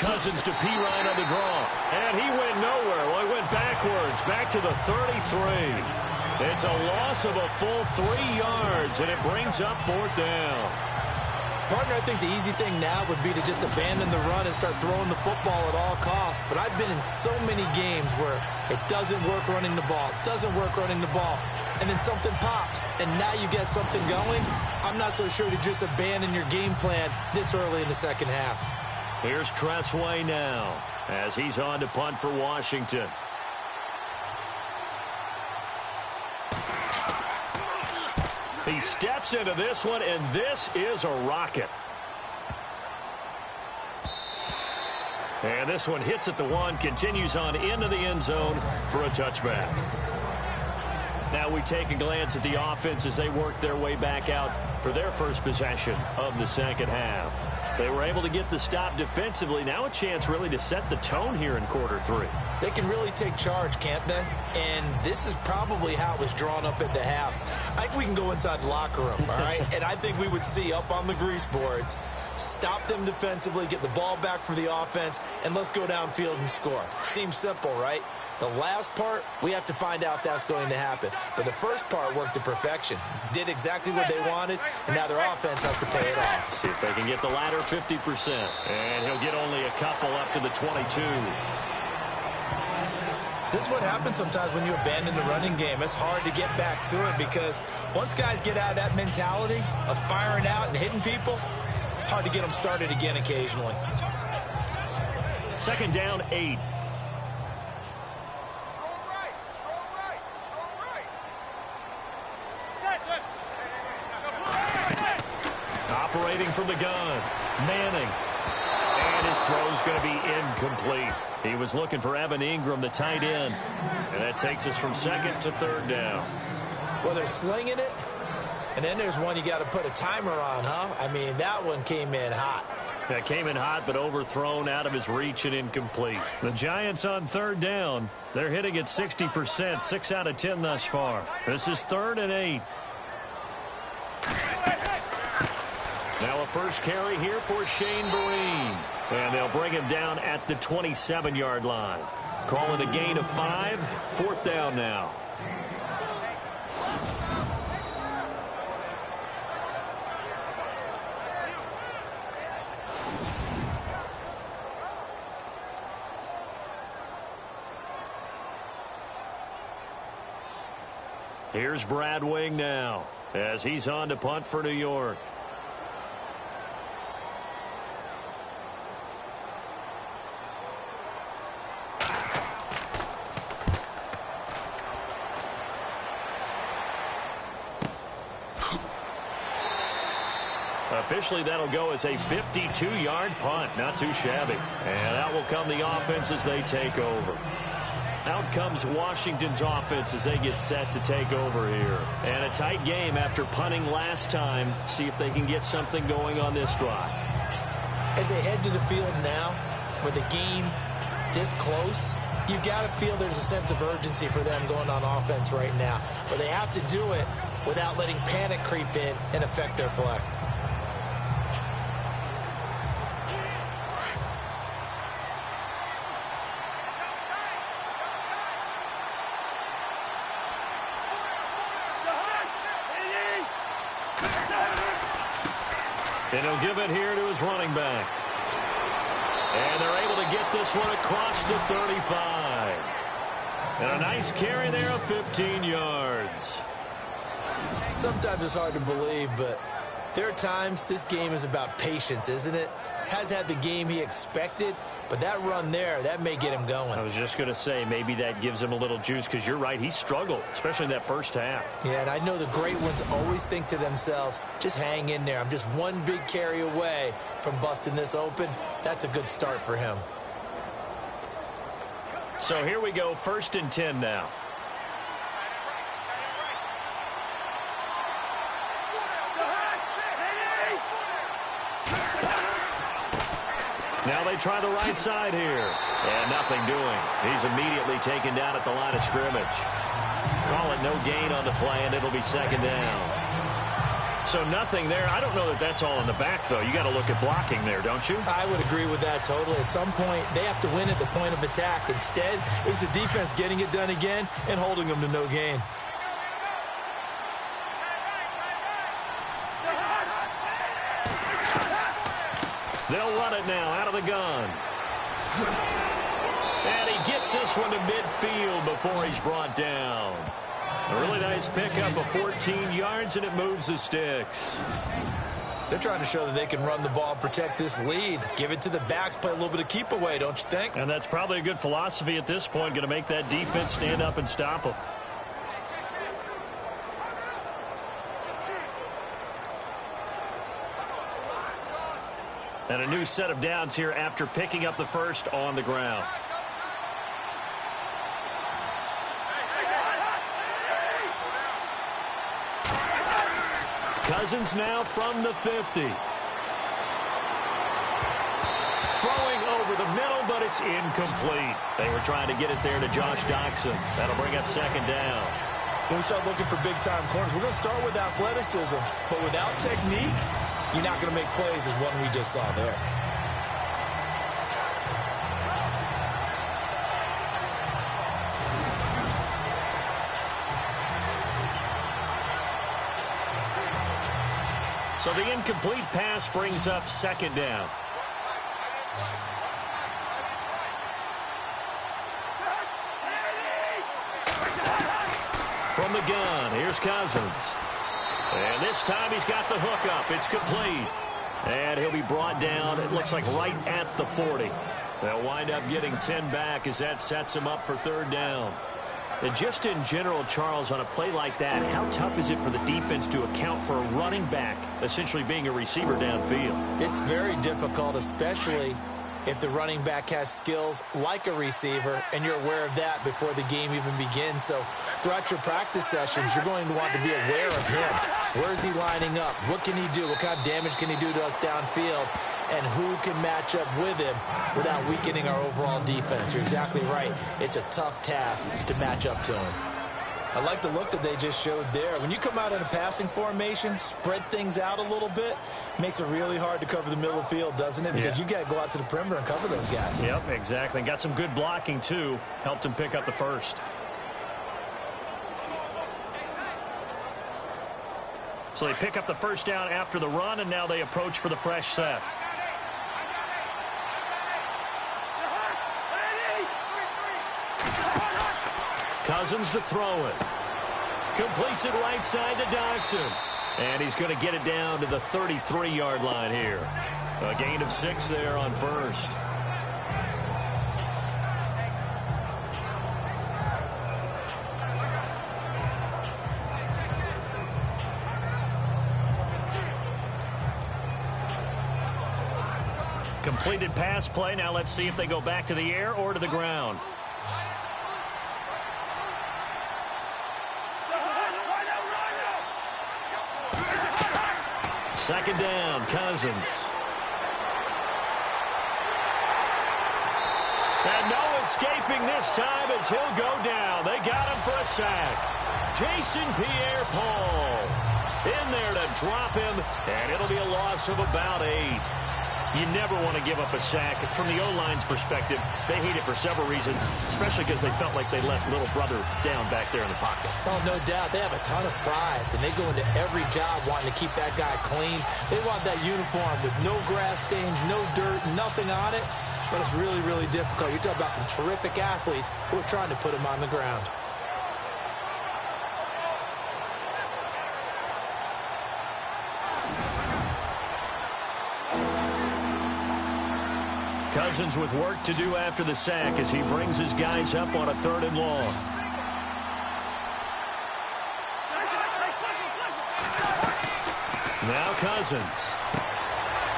Cousins to Pirine on the draw. And he went nowhere. Well, he went backwards, back to the 33. It's a loss of a full 3 yards, and it brings up 4th down. Partner, I think the easy thing now would be to just abandon the run and start throwing the football at all costs. But I've been in so many games where it doesn't work running the ball, and then something pops, and now you get something going. I'm not so sure to just abandon your game plan this early in the second half. Here's Tressway now as he's on to punt for Washington. He steps into this one, and this is a rocket. And this one hits at the 1, continues on into the end zone for a touchback. Now we take a glance at the offense as they work their way back out for their first possession of the second half. They were able to get the stop defensively. Now a chance really to set the tone here in quarter 3. They can really take charge, can't they? And this is probably how it was drawn up at the half. I think we can go inside the locker room, all right? And I think we would see up on the grease boards, stop them defensively, get the ball back for the offense, and let's go downfield and score. Seems simple, right? The last part, we have to find out that's going to happen. But the first part worked to perfection. Did exactly what they wanted, and now their offense has to pay it off. See if they can get the latter 50%. And he'll get only a couple up to the 22. This is what happens sometimes when you abandon the running game. It's hard to get back to it because once guys get out of that mentality of firing out and hitting people, hard to get them started again occasionally. Second down, 8. operating from the gun. Manning. And his throw's going to be incomplete. He was looking for Evan Ingram, the tight end. And that takes us from second to third down. Well, they're slinging it. And then there's one you got to put a timer on, huh? I mean, that one came in hot. That came in hot, but overthrown, out of his reach, and incomplete. The Giants on third down. They're hitting at 60%, 6 out of 10 thus far. This is 3rd and 8. Now a first carry here for Shane Vereen. And they'll bring him down at the 27-yard line. Call it a gain of 5. 4th down now. Here's Brad Wing now as he's on to punt for New York. Officially, that'll go as a 52-yard punt. Not too shabby. And out will come the offense as they take over. Out comes Washington's offense as they get set to take over here. And a tight game after punting last time. See if they can get something going on this drive. As they head to the field now, with the game this close, you've got to feel there's a sense of urgency for them going on offense right now. But they have to do it without letting panic creep in and affect their play. And he'll give it here to his running back. And they're able to get this one across the 35. And a nice carry there of 15 yards. Sometimes it's hard to believe, but there are times this game is about patience, isn't it? Has had the game he expected, but that run there, that may get him going. I was just going to say, maybe that gives him a little juice, because you're right, he struggled, especially in that first half. Yeah, and I know the great ones always think to themselves, just hang in there. I'm just one big carry away from busting this open. That's a good start for him. So here we go, 1st and 10 now. Now they try the right side here. And nothing doing. He's immediately taken down at the line of scrimmage. Call it no gain on the play, and it'll be 2nd down. So nothing there. I don't know that that's all in the back, though. You got to look at blocking there, don't you? I would agree with that totally. At some point, they have to win at the point of attack. Instead, it was the defense getting it done again and holding them to no gain. They'll run it now out of the gun. And he gets this one to midfield before he's brought down. A really nice pickup of 14 yards, and it moves the sticks. They're trying to show that they can run the ball and protect this lead. Give it to the backs, play a little bit of keep away, don't you think? And that's probably a good philosophy at this point, going to make that defense stand up and stop them. And a new set of downs here after picking up the first on the ground. Cousins now from the 50. Throwing over the middle, but it's incomplete. They were trying to get it there to Josh Doxson. That'll bring up 2nd down. When we start looking for big-time corners, we're going to start with athleticism. But without technique, you're not going to make plays as one we just saw there. So the incomplete pass brings up 2nd down. From the gun, here's Cousins. And this time he's got the hook up. It's complete. And he'll be brought down, it looks like right at the 40. They'll wind up getting 10 back as that sets him up for 3rd down. And just in general, Charles, on a play like that, how tough is it for the defense to account for a running back essentially being a receiver downfield? It's very difficult, especially if the running back has skills like a receiver, and you're aware of that before the game even begins. So throughout your practice sessions, you're going to want to be aware of him. Where is he lining up? What can he do? What kind of damage can he do to us downfield? And who can match up with him without weakening our overall defense? You're exactly right. It's a tough task to match up to him. I like the look that they just showed there. When you come out in a passing formation, spread things out a little bit, makes it really hard to cover the middle of the field, doesn't it? Because you got to go out to the perimeter and cover those guys. Yep, exactly. Got some good blocking, too. Helped him pick up the first. So they pick up the first down after the run, and now they approach for the fresh set. Cousins to throw it. Completes it right side to Dodson. And he's going to get it down to the 33-yard line here. A gain of 6 there on first. Completed pass play. Now let's see if they go back to the air or to the ground. Second down, Cousins. And no escaping this time as he'll go down. They got him for a sack. Jason Pierre-Paul in there to drop him, and it'll be a loss of about 8. You never want to give up a sack. From the O-line's perspective, they hate it for several reasons, especially because they felt like they left little brother down back there in the pocket. Oh, no doubt. They have a ton of pride, and they go into every job wanting to keep that guy clean. They want that uniform with no grass stains, no dirt, nothing on it. But it's really, really difficult. You're talking about some terrific athletes who are trying to put him on the ground. Cousins with work to do after the sack as he brings his guys up on a 3rd and long. Now Cousins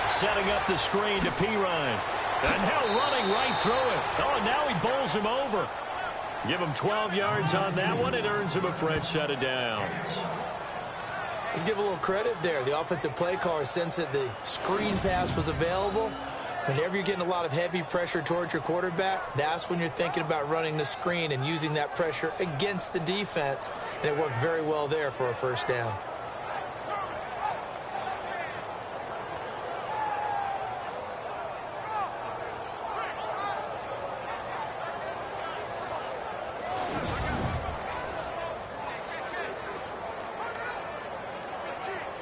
setting up the screen to Pirine. And now running right through it. Oh, and now he bowls him over. Give him 12 yards on that one. It earns him a fresh set of downs. Let's give a little credit there. The offensive play caller sensed that the screen pass was available. Whenever you're getting a lot of heavy pressure towards your quarterback, that's when you're thinking about running the screen and using that pressure against the defense. And it worked very well there for a first down.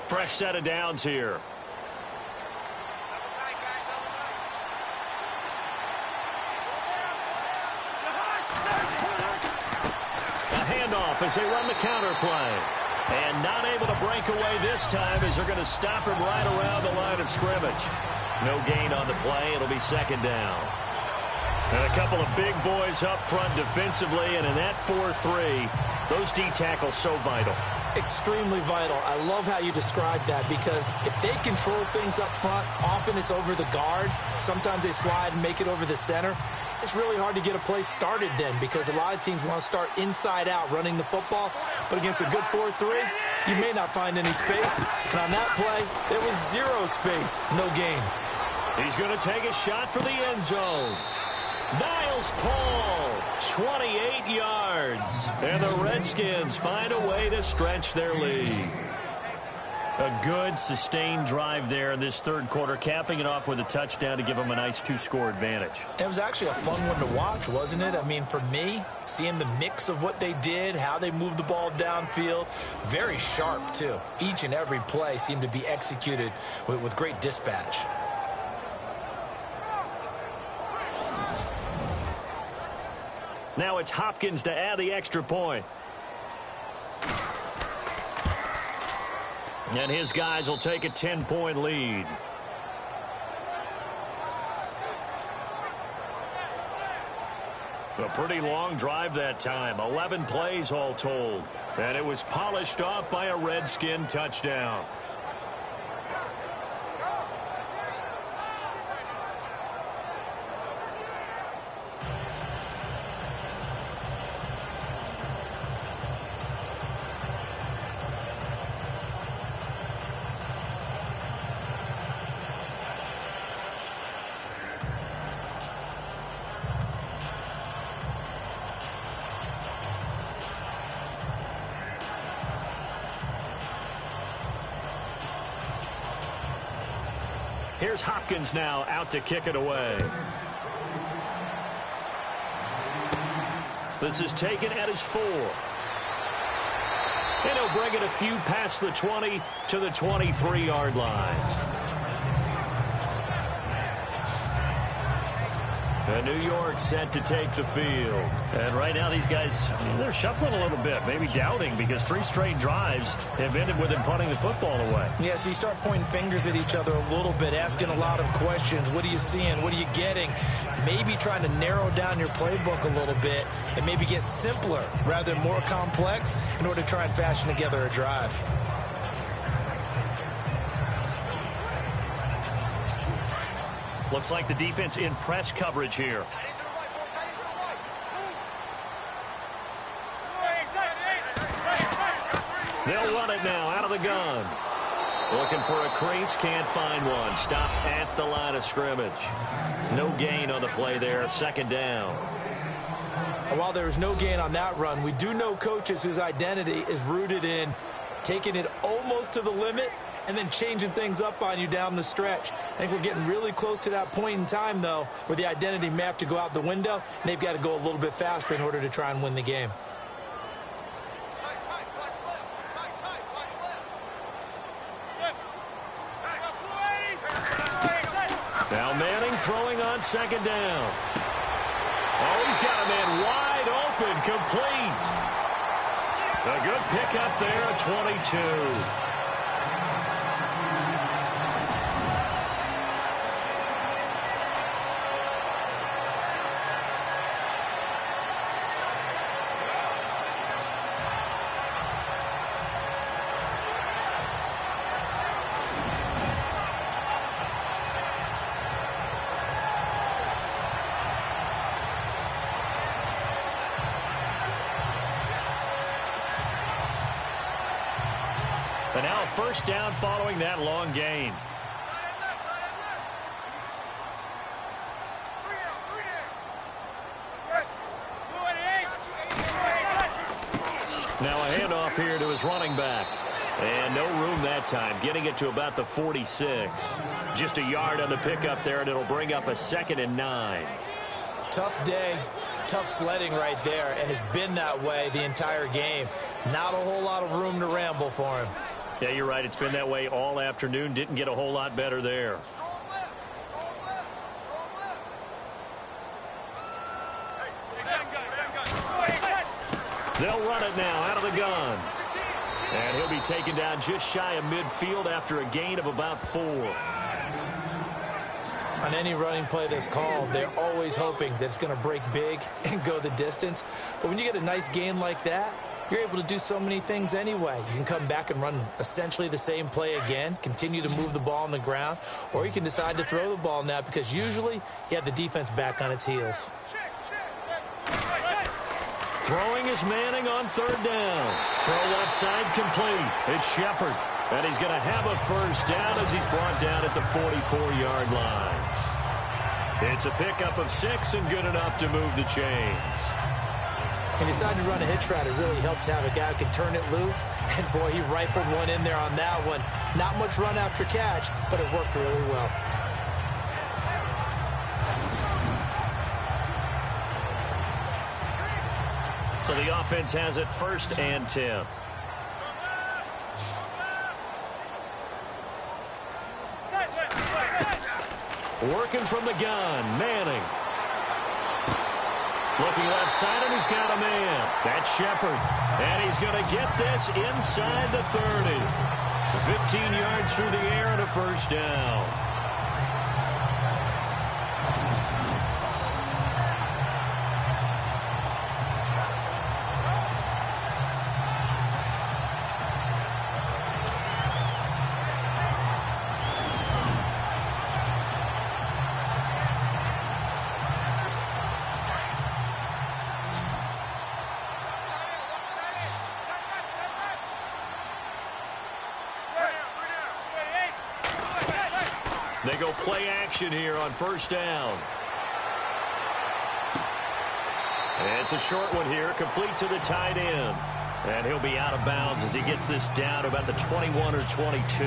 Fresh set of downs here. As they run the counter play. And not able to break away this time as they're going to stop him right around the line of scrimmage. No gain on the play. It'll be second down. And a couple of big boys up front defensively. And in that 4-3, those D tackles so vital. Extremely vital. I love how you described that because if they control things up front, often it's over the guard. Sometimes they slide and make it over the center. It's really hard to get a play started then because a lot of teams want to start inside out running the football. But against a good 4-3, you may not find any space. And on that play, there was 0 space. No gain. He's going to take a shot for the end zone. Miles Paul, 28 yards. And the Redskins find a way to stretch their lead. A good, sustained drive there in this 3rd quarter, capping it off with a touchdown to give them a nice 2-score advantage. It was actually a fun one to watch, wasn't it? I mean, for me, seeing the mix of what they did, how they moved the ball downfield, very sharp, too. Each and every play seemed to be executed with great dispatch. Now it's Hopkins to add the extra point. And his guys will take a 10-point lead. A pretty long drive that time. 11 plays all told. And it was polished off by a Redskin touchdown. Here's Hopkins now out to kick it away. This is taken at his 4. And he'll bring it a few past the 20 to the 23-yard line. And New York set to take the field. And right now these guys, they're shuffling a little bit, maybe doubting, because 3 straight drives have ended with them punting the football away. Yeah, so you start pointing fingers at each other a little bit, asking a lot of questions. What are you seeing? What are you getting? Maybe trying to narrow down your playbook a little bit and maybe get simpler rather than more complex in order to try and fashion together a drive. Looks like the defense in press coverage here. They'll run it now out of the gun. Looking for a crease, can't find one. Stopped at the line of scrimmage. No gain on the play there, 2nd down. And while there was no gain on that run, we do know coaches whose identity is rooted in taking it almost to the limit and then changing things up on you down the stretch. I think we're getting really close to that point in time, though, where the identity may have to go out the window, and they've got to go a little bit faster in order to try and win the game. Now Manning throwing on 2nd down. Oh, he's got a man wide open, complete. A good pickup there at 22. And now 1st down following that long gain. Now a handoff here to his running back. And no room that time, getting it to about the 46. Just a yard on the pickup there, and it'll bring up a 2nd and 9. Tough day, tough sledding right there, and it's been that way the entire game. Not a whole lot of room to ramble for him. Yeah, you're right. It's been that way all afternoon. Didn't get a whole lot better there. They'll run it now out of the gun. And he'll be taken down just shy of midfield after a gain of about 4. On any running play that's called, they're always hoping that it's going to break big and go the distance. But when you get a nice gain like that, you're able to do so many things anyway. You can come back and run essentially the same play again, continue to move the ball on the ground, or you can decide to throw the ball now because usually you have the defense back on its heels. Throwing is Manning on 3rd down. Throw left side complete. It's Shepard. And he's going to have a 1st down as he's brought down at the 44-yard line. It's a pickup of 6 and good enough to move the chains. He decided to run a hitch route. It really helped to have a guy who could turn it loose. And, boy, he rifled one in there on that one. Not much run after catch, but it worked really well. So the offense has it 1st and 10. Working from the gun, Manning. Looking left side, and he's got a man. That's Shepard. And he's going to get this inside the 30. 15 yards through the air and a 1st down. They go play action here on first down. It's a short one here, complete to the tight end. And he'll be out of bounds as he gets this down to about the 21 or 22.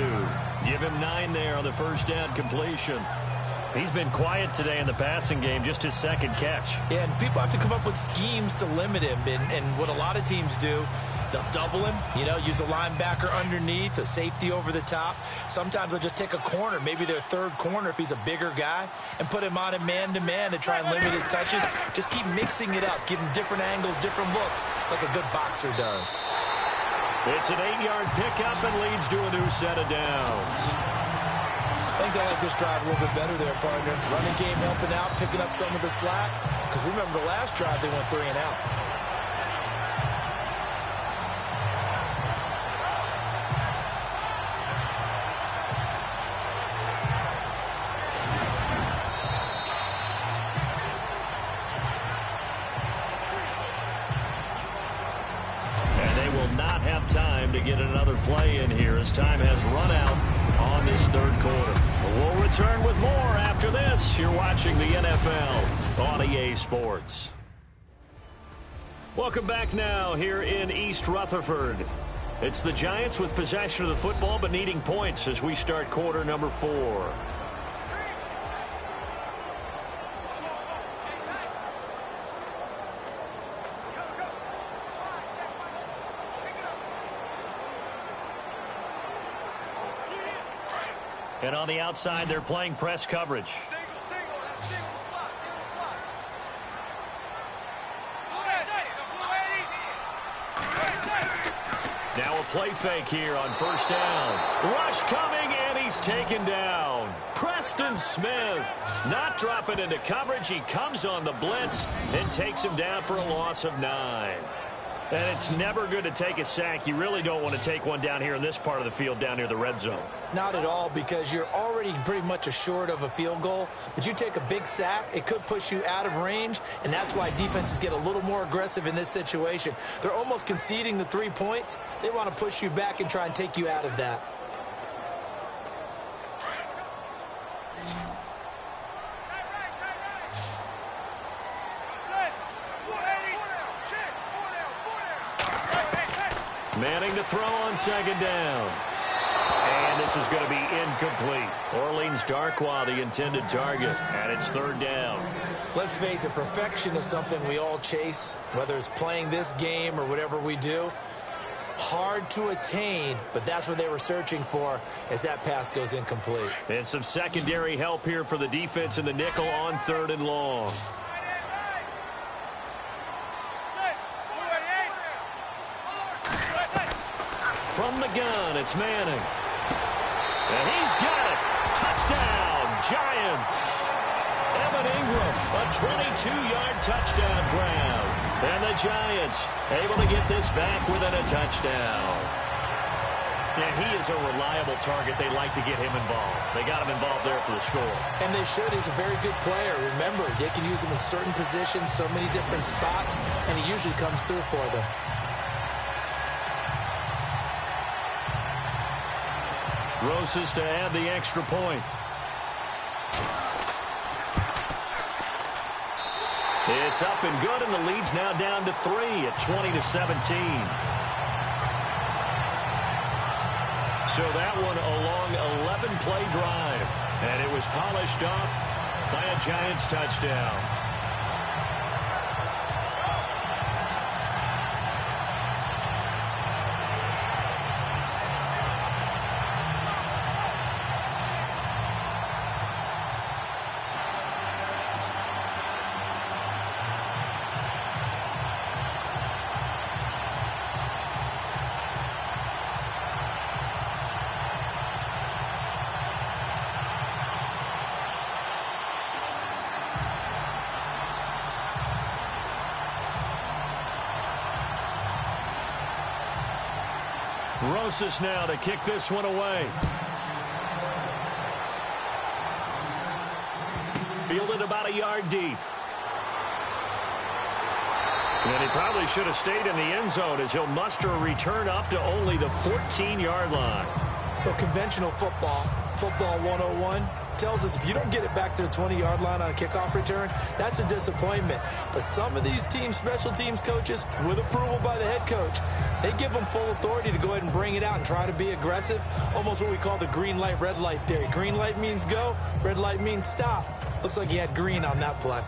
Give him 9 there on the first down completion. He's been quiet today in the passing game, just his second catch. Yeah, and people have to come up with schemes to limit him. And what a lot of teams do, they'll double him, use a linebacker underneath, a safety over the top. Sometimes they'll just take a corner, maybe their third corner if he's a bigger guy, and put him on a man-to-man to try and limit his touches. Just keep mixing it up, give him different angles, different looks, like a good boxer does. It's an 8-yard pickup and leads to a new set of downs. I think they like this drive a little bit better there, partner. Running game helping out, picking up some of the slack. Because remember, the last drive they went 3 and out. And they will not have time to get another play in here as time has run out on this third quarter. We'll return with more after this. You're watching the NFL on EA Sports. Welcome back now here in East Rutherford. It's the Giants with possession of the football but needing points as we start quarter number 4. And on the outside, they're playing press coverage. Now a play fake here on first down. Rush coming, and he's taken down. Preston Smith not dropping into coverage. He comes on the blitz and takes him down for a loss of 9. And it's never good to take a sack. You really don't want to take one down here in this part of the field down near the red zone. Not at all, because you're already pretty much assured of a field goal. But you take a big sack, it could push you out of range, and that's why defenses get a little more aggressive in this situation. They're almost conceding the 3 points. They want to push you back and try and take you out of that. Manning to throw on second down. And this is going to be incomplete. Orleans Darkwa, the intended target, and it's third down. Let's face it, perfection is something we all chase, whether it's playing this game or whatever we do. Hard to attain, but that's what they were searching for as that pass goes incomplete. And some secondary help here for the defense in the nickel on third and long. From the gun, it's Manning. And he's got it. Touchdown, Giants. Evan Ingram, a 22-yard touchdown grab. And the Giants able to get this back within a touchdown. Yeah, he is a reliable target. They like to get him involved. They got him involved there for the score. And they should. He's a very good player. Remember, they can use him in certain positions, so many different spots, and he usually comes through for them. Rosas to add the extra point. It's up and good, and the lead's now down to 3 at 20-17. So that one a long 11-play drive, and it was polished off by a Giants touchdown. Rosas now to kick this one away. Fielded about a yard deep. And he probably should have stayed in the end zone as he'll muster a return up to only the 14-yard line. Well, conventional football 101, tells us if you don't get it back to the 20-yard line on a kickoff return, that's a disappointment. But some of these special teams coaches, with approval by the head coach, they give them full authority to go ahead and bring it out and try to be aggressive, almost what we call the green light, red light theory. Green light means go, red light means stop. Looks like he had green on that play.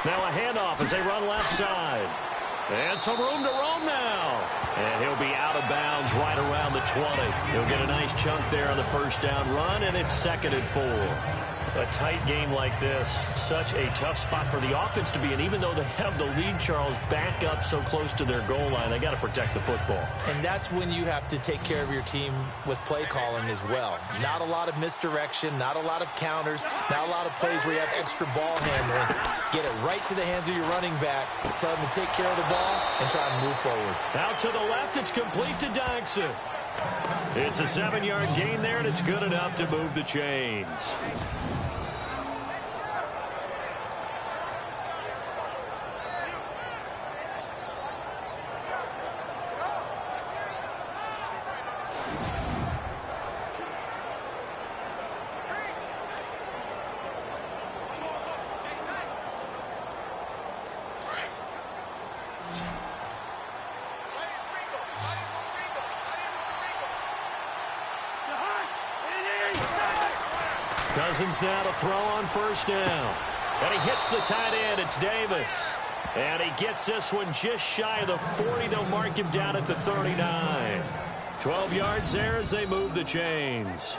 Now a handoff as they run left side. And some room to roam now. And he'll be out of bounds right around the 20. He'll get a nice chunk there on the first down run, and it's 2nd and 4. A tight game like this, such a tough spot for the offense to be in. Even though they have the lead, Charles, back up so close to their goal line, they got to protect the football. And that's when you have to take care of your team with play calling as well. Not a lot of misdirection, not a lot of counters, not a lot of plays where you have extra ball handling. Get it right to the hands of your running back, tell him to take care of the ball, and try and move forward. Out to the left, it's complete to Dodson. It's a 7-yard gain there, and it's good enough to move the chains. Cousins now to throw on first down. And he hits the tight end. It's Davis. And he gets this one just shy of the 40. They'll mark him down at the 39. 12 yards there as they move the chains.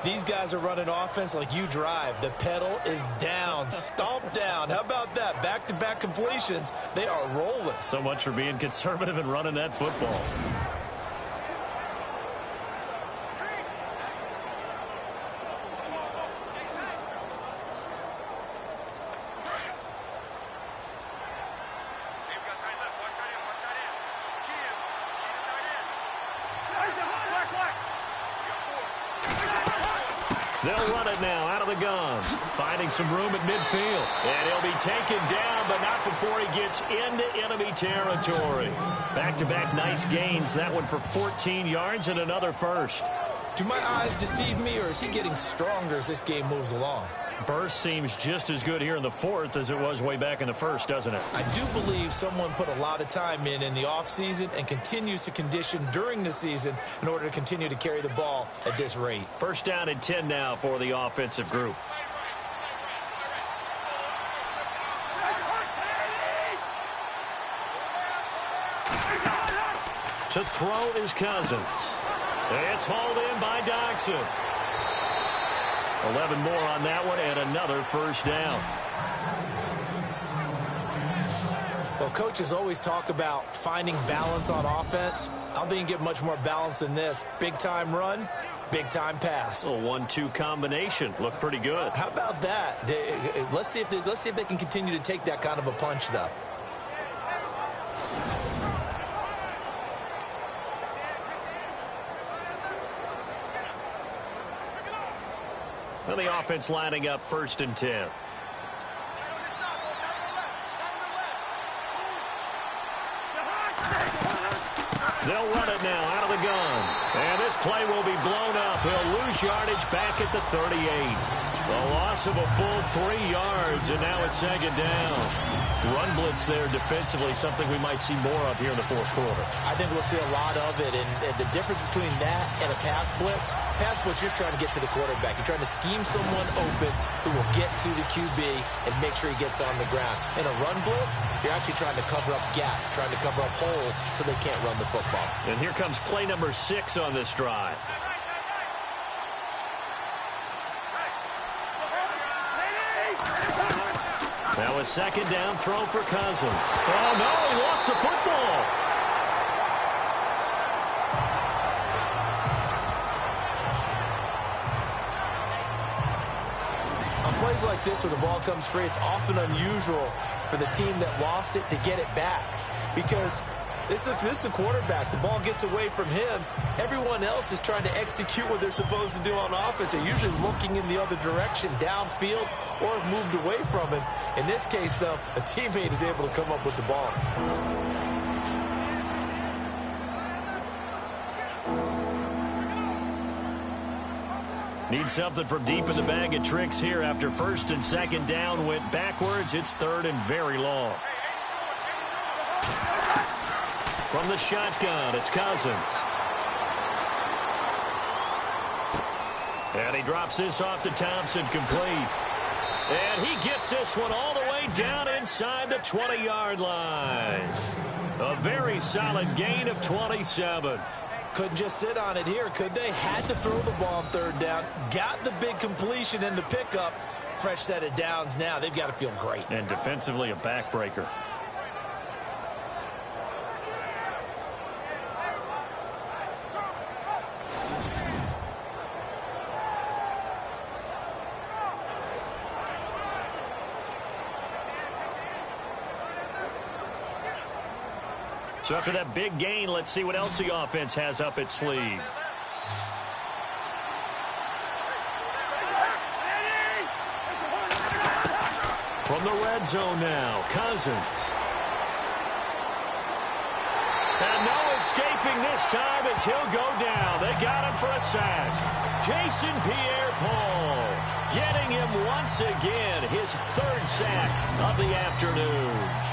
These guys are running offense like you drive. The pedal is down, stomped down. How about that? Back-to-back completions. They are rolling. So much for being conservative and running that football. They'll run it now out of the gun. Finding some room at midfield. And he'll be taken down, but not before he gets into enemy territory. Back-to-back nice gains. That one for 14 yards and another first. Do my eyes deceive me, or is he getting stronger as this game moves along? Burst seems just as good here in the 4th as it was way back in the 1st, doesn't it? I do believe someone put a lot of time in the offseason and continues to condition during the season in order to continue to carry the ball at this rate. First down and 10 now for the offensive group. To throw is Cousins. It's hauled in by Dodson. 11 more on that one and another first down. Well, coaches always talk about finding balance on offense. I don't think you get much more balance than this. Big-time run, big-time pass. A 1-2 combination. Looked pretty good. How about that? Let's see if they can continue to take that kind of a punch, though. And the offense lining up 1st and 10. They'll run it now out of the gun. And this play will be blown up. He'll lose yardage back at the 38. A loss of a full 3 yards, and now it's 2nd down. Run blitz there defensively, something we might see more of here in the 4th quarter. I think we'll see a lot of it, and the difference between that and a pass blitz, you're just trying to get to the quarterback. You're trying to scheme someone open who will get to the QB and make sure he gets on the ground. In a run blitz, you're actually trying to cover up gaps, trying to cover up holes so they can't run the football. And here comes play number 6 on this drive. Now a 2nd down throw for Cousins. Oh, no, he lost the football. On plays like this where the ball comes free, it's often unusual for the team that lost it to get it back. Because This is a quarterback. The ball gets away from him. Everyone else is trying to execute what they're supposed to do on offense. They're usually looking in the other direction, downfield, or moved away from him. In this case, though, a teammate is able to come up with the ball. Need something from deep in the bag of tricks here after first and second down went backwards. It's third and very long. From the shotgun, it's Cousins. And he drops this off to Thompson, complete. And he gets this one all the way down inside the 20-yard line. A very solid gain of 27. Couldn't just sit on it here, could they? Had to throw the ball on third down. Got the big completion in the pickup. Fresh set of downs now. They've got to feel great. And defensively, a backbreaker. So after that big gain, let's see what else the offense has up its sleeve. From the red zone now, Cousins. And no escaping this time as he'll go down. They got him for a sack. Jason Pierre-Paul getting him once again, his third sack of the afternoon.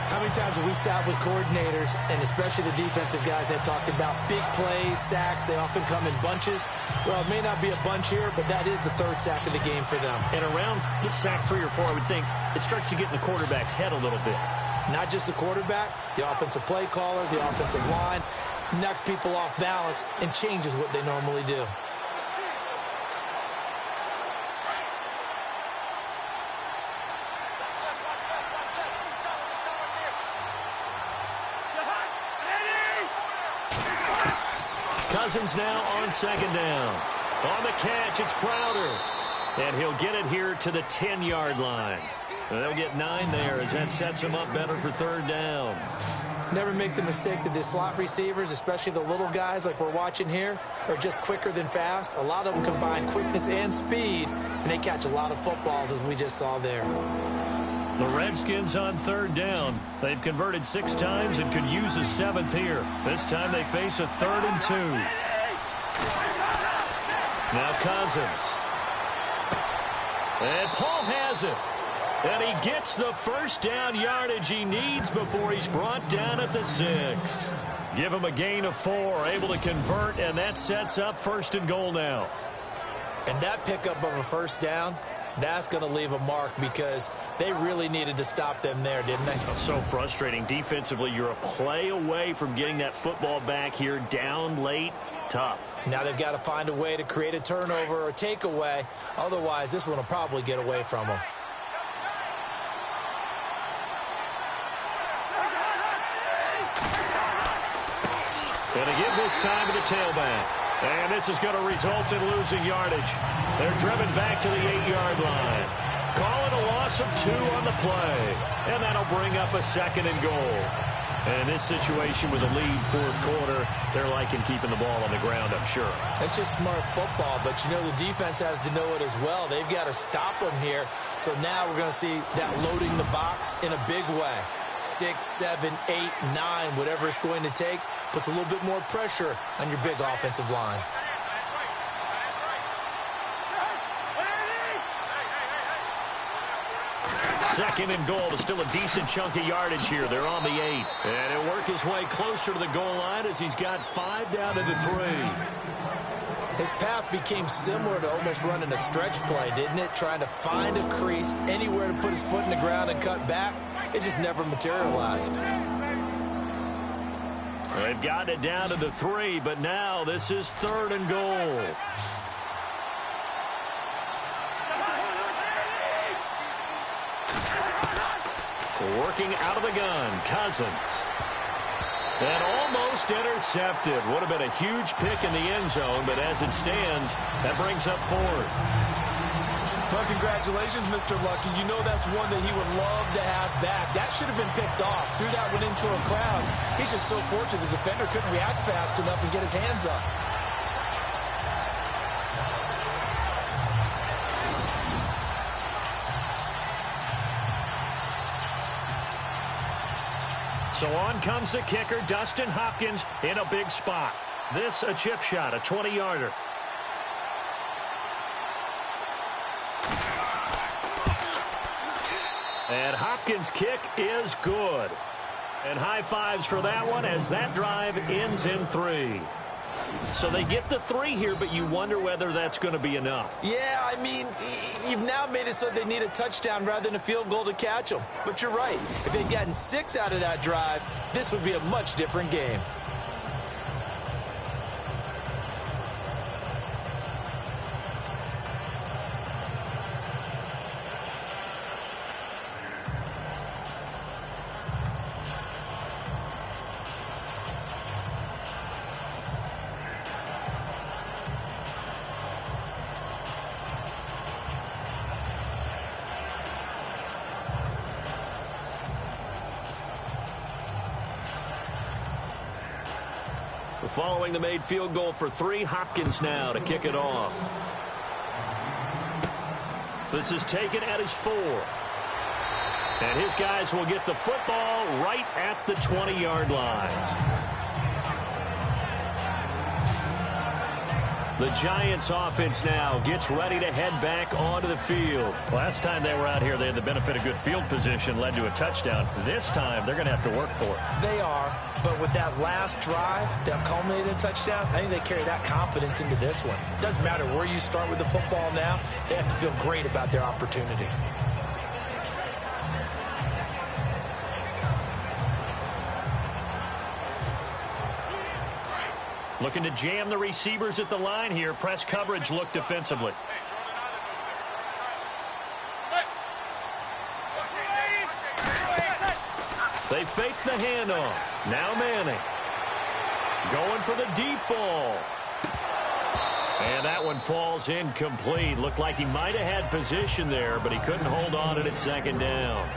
How many times have we sat with coordinators, and especially the defensive guys, that talked about big plays, sacks? They often come in bunches. Well, it may not be a bunch here, but that is the third sack of the game for them. And around sack 3 or 4, I would think it starts to get in the quarterback's head a little bit. Not just the quarterback, the offensive play caller, the offensive line, knocks people off balance and changes what they normally do. Cousins now on second down. On the catch, it's Crowder. And he'll get it here to the 10-yard line. And they'll get 9 there as that sets them up better for third down. Never make the mistake that the slot receivers, especially the little guys like we're watching here, are just quicker than fast. A lot of them combine quickness and speed, and they catch a lot of footballs, as we just saw there. The Redskins on third down. They've converted 6 times and could use a 7th here. This time they face a 3rd and 2. Now Cousins. And Paul has it. And he gets the first down yardage he needs before he's brought down at the 6. Give him a gain of 4, able to convert, and that sets up 1st and goal now. And that pickup of a first down, that's going to leave a mark because they really needed to stop them there, didn't they? So frustrating. Defensively, you're a play away from getting that football back here down late. Tough. Now they've got to find a way to create a turnover or takeaway. Otherwise, this one will probably get away from them. Going to give this time to the tailback. And this is going to result in losing yardage. They're driven back to the 8-yard line. Call it a loss of 2 on the play. And that'll bring up a 2nd and goal. And in this situation with a lead 4th quarter, they're liking keeping the ball on the ground, I'm sure. That's just smart football, but you know the defense has to know it as well. They've got to stop them here. So now we're going to see that loading the box in a big way. 6, 7, 8, 9, whatever it's going to take, puts a little bit more pressure on your big offensive line. Second and goal is still a decent chunk of yardage here. They're on the 8. And he'll work his way closer to the goal line as he's got 5 down to the 3. His path became similar to almost running a stretch play, didn't it? Trying to find a crease, anywhere to put his foot in the ground and cut back. It just never materialized. They've got it down to the 3, but now this is 3rd and goal. Working out of the gun, Cousins. And almost intercepted. Would have been a huge pick in the end zone, but as it stands, that brings up 4th. Well, congratulations, Mr. Lucky. You know that's one that he would love to have back. That should have been picked off. Threw that one into a crowd. He's just so fortunate the defender couldn't react fast enough and get his hands up. So on comes the kicker, Dustin Hopkins, in a big spot. This a chip shot, a 20-yarder. And Hopkins' kick is good. And high fives for that one as that drive ends in 3. So they get the 3 here, but you wonder whether that's going to be enough. Yeah, I mean, you've now made it so they need a touchdown rather than a field goal to catch them. But you're right. If they'd gotten 6 out of that drive, this would be a much different game. Following the made field goal for 3, Hopkins now to kick it off. This is taken at his 4. And his guys will get the football right at the 20-yard line. The Giants offense now gets ready to head back onto the field. Last time they were out here, they had the benefit of good field position, led to a touchdown. This time, they're going to have to work for it. They are, but with that last drive that culminated in a touchdown, I think they carry that confidence into this one. Doesn't matter where you start with the football now, they have to feel great about their opportunity. Looking to jam the receivers at the line here. Press coverage look defensively. They fake the handoff. Now Manning. Going for the deep ball. And that one falls incomplete. Looked like he might have had position there, but he couldn't hold on at second down.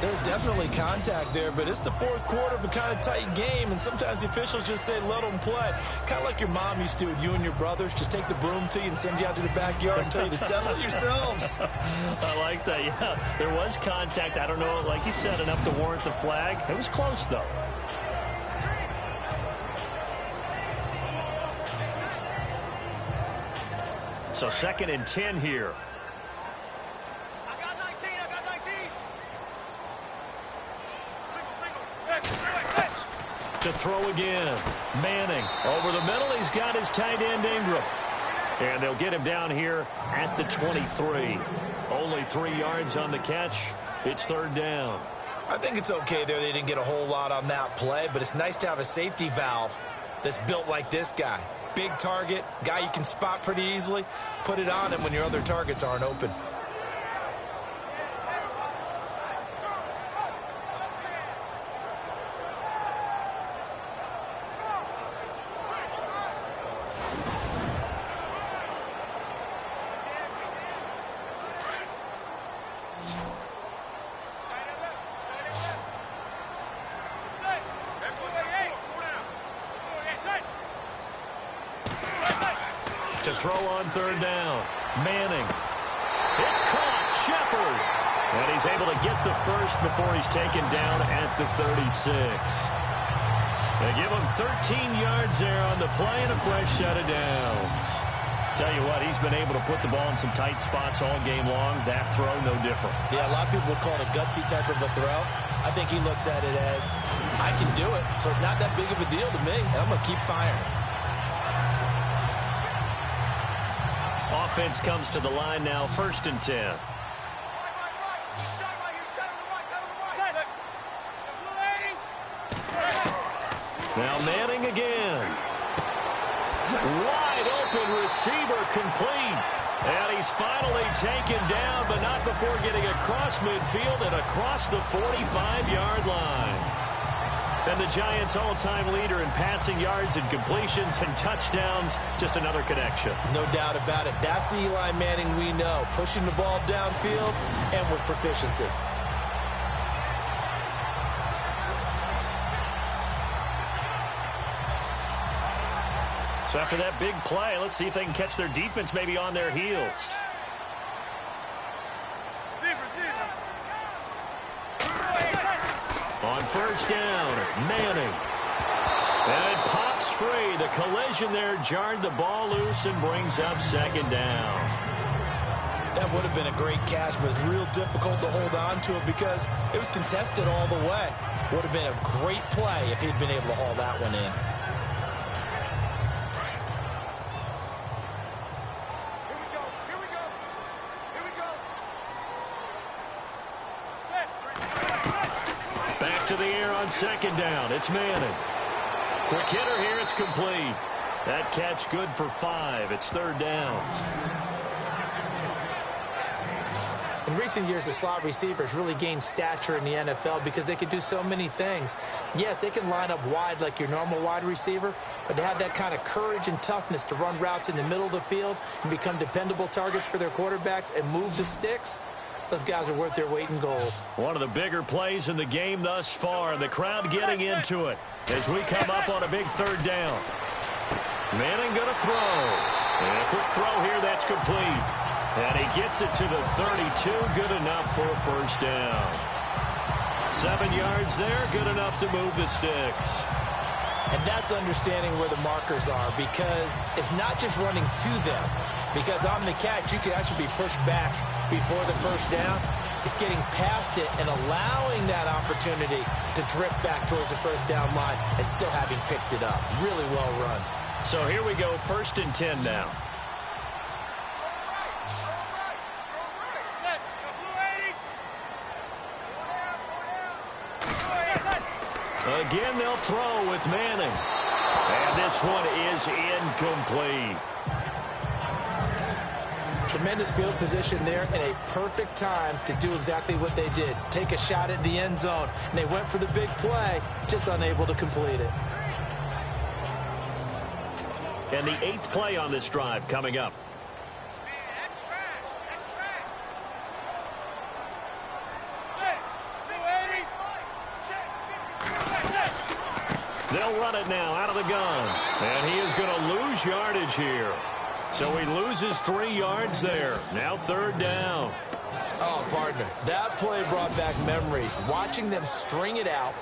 There's definitely contact there, but it's the fourth quarter of a kind of tight game, and sometimes the officials just say, let them play. Kind of like your mom used to with you and your brothers. Just take the broom to you and send you out to the backyard and tell you to settle it yourselves. I like that, yeah. There was contact. I don't know, like you said, enough to warrant the flag. It was close, though. So 2nd and 10 here. To throw again. Manning over the middle. He's got his tight end Ingram. And they'll get him down here at the 23. Only 3 yards on the catch. It's 3rd down. I think it's okay there. They didn't get a whole lot on that play, but it's nice to have a safety valve that's built like this guy. Big target, guy you can spot pretty easily. Put it on him when your other targets aren't open. To throw on 3rd down. Manning. It's caught. Shepard. And he's able to get the first before he's taken down at the 36. They give him 13 yards there on the play and a fresh set of downs. Tell you what, he's been able to put the ball in some tight spots all game long. That throw, no different. Yeah, a lot of people would call it a gutsy type of a throw. I think he looks at it as, I can do it, so it's not that big of a deal to me, and I'm going to keep firing. Offense comes to the line now, 1st and 10. Now Manning again. Wide open receiver complete. And he's finally taken down, but not before getting across midfield and across the 45-yard line. And the Giants' all-time leader in passing yards and completions and touchdowns, just another connection. No doubt about it. That's the Eli Manning we know, pushing the ball downfield and with proficiency. So after that big play, let's see if they can catch their defense maybe on their heels. On first down, Manning. And it pops free. The collision there jarred the ball loose and brings up second down. That would have been a great catch, but it's real difficult to hold on to it because it was contested all the way. Would have been a great play if he'd been able to haul that one in. To the air on second down. It's Manning. Quick hitter here. It's complete. That catch good for 5. It's third down. In recent years, the slot receivers really gained stature in the NFL because they can do so many things. Yes, they can line up wide like your normal wide receiver, but to have that kind of courage and toughness to run routes in the middle of the field and become dependable targets for their quarterbacks and move the sticks, those guys are worth their weight in gold. One of the bigger plays in the game thus far. The crowd getting into it as we come up on a big third down. Manning going to throw. And a quick throw here. That's complete. And he gets it to the 32. Good enough for a first down. 7 yards there. Good enough to move the sticks. And that's understanding where the markers are because it's not just running to them. Because on the catch, you can actually be pushed back before the first down. It's getting past it and allowing that opportunity to drift back towards the first down line and still having picked it up. Really well run. So here we go, 1st and 10 now. Again, they'll throw with Manning. And this one is incomplete. Tremendous field position there and a perfect time to do exactly what they did. Take a shot at the end zone. And they went for the big play, just unable to complete it. And the 8th play on this drive coming up. They'll run it now out of the gun. And he is going to lose yardage here. So he loses 3 yards there. Now third down. Oh, partner, that play brought back memories. Watching them string it out,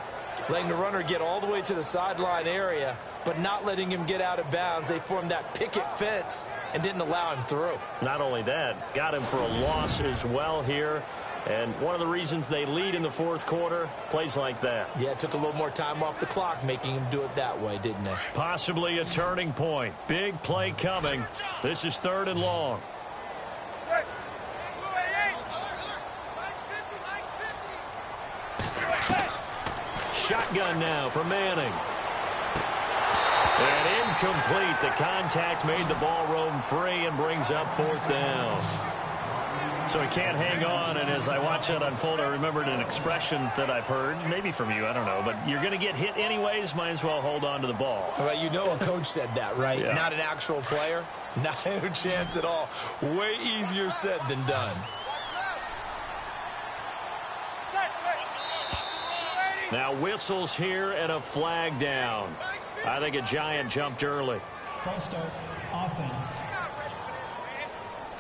letting the runner get all the way to the sideline area, but not letting him get out of bounds. They formed that picket fence and didn't allow him through. Not only that, got him for a loss as well here. And one of the reasons they lead in the 4th quarter, plays like that. Yeah, it took a little more time off the clock, making him do it that way, didn't they? Possibly a turning point. Big play coming. This is 3rd and long. Shotgun now for Manning. And incomplete. The contact made the ball roam free and brings up 4th down. So he can't hang on, and as I watch that unfold, I remembered an expression that I've heard, maybe from you, I don't know, but you're going to get hit anyways, might as well hold on to the ball. Well, you know a coach said that, right? Yeah. Not an actual player. Not a chance at all. Way easier said than done. Now whistles here and a flag down. I think a Giant jumped early. False start, offense.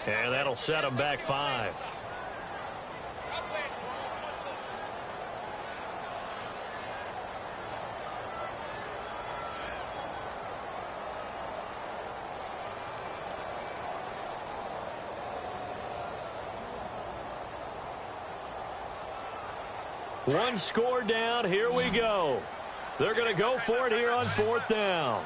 And that'll set him back 5. One score down. Here we go. They're going to go for it here on 4th down.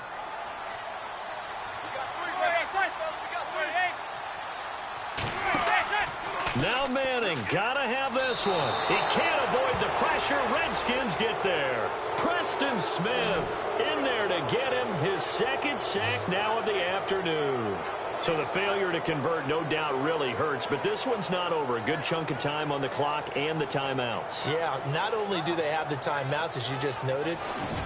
Now Manning, gotta have this one. He can't avoid the pressure. Redskins get there. Preston Smith in there to get him his 2nd sack now of the afternoon. So the failure to convert no doubt really hurts, but this one's not over. A good chunk of time on the clock and the timeouts. Yeah, not only do they have the timeouts, as you just noted,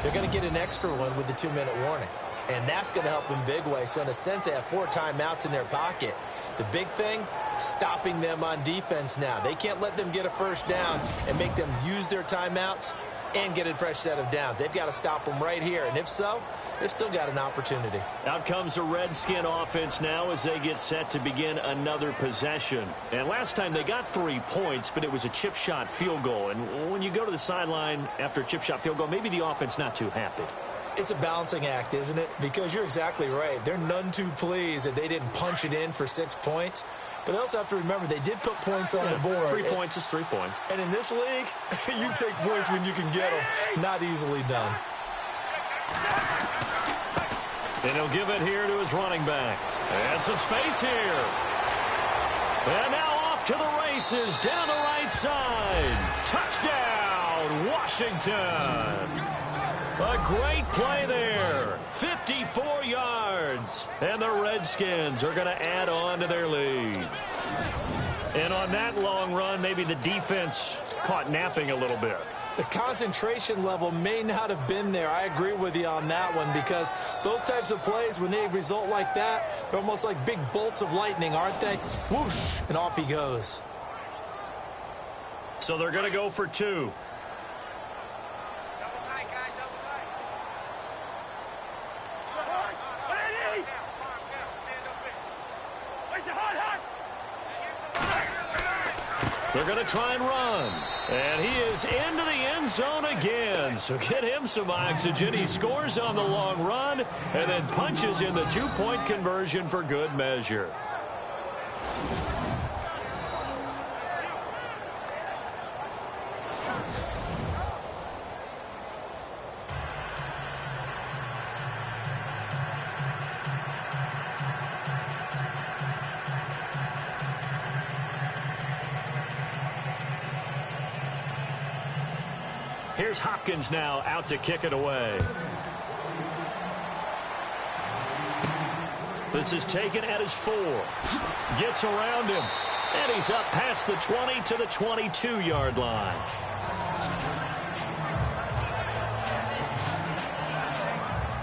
they're going to get an extra one with the 2-minute warning. And that's going to help in big way. So in a sense, they have 4 timeouts in their pocket. The big thing, stopping them on defense now. They can't let them get a first down and make them use their timeouts and get a fresh set of downs. They've got to stop them right here. And if so, they've still got an opportunity. Out comes the Redskin offense now as they get set to begin another possession. And last time they got 3 points, but it was a chip shot field goal. And when you go to the sideline after a chip shot field goal, maybe the offense not too happy. It's a balancing act, isn't it? Because you're exactly right. They're none too pleased that they didn't punch it in for 6 points. But they also have to remember they did put points on the board. 3 points is 3 points. And in this league, you take points when you can get them. Not easily done. And he'll give it here to his running back. And some space here. And now off to the races down the right side. Touchdown, Washington. A great play there. 54 yards. And the Redskins are going to add on to their lead. And on that long run, maybe the defense caught napping a little bit. The concentration level may not have been there. I agree with you on that one because those types of plays, when they result like that, they're almost like big bolts of lightning, aren't they? Whoosh, and off he goes. So they're going to go for 2. They're going to try and run. And he is into the end zone again. So get him some oxygen. He scores on the long run and then punches in the 2-point conversion for good measure. Here's Hopkins now out to kick it away. This is taken at his 4. Gets around him. And he's up past the 20 to the 22-yard line.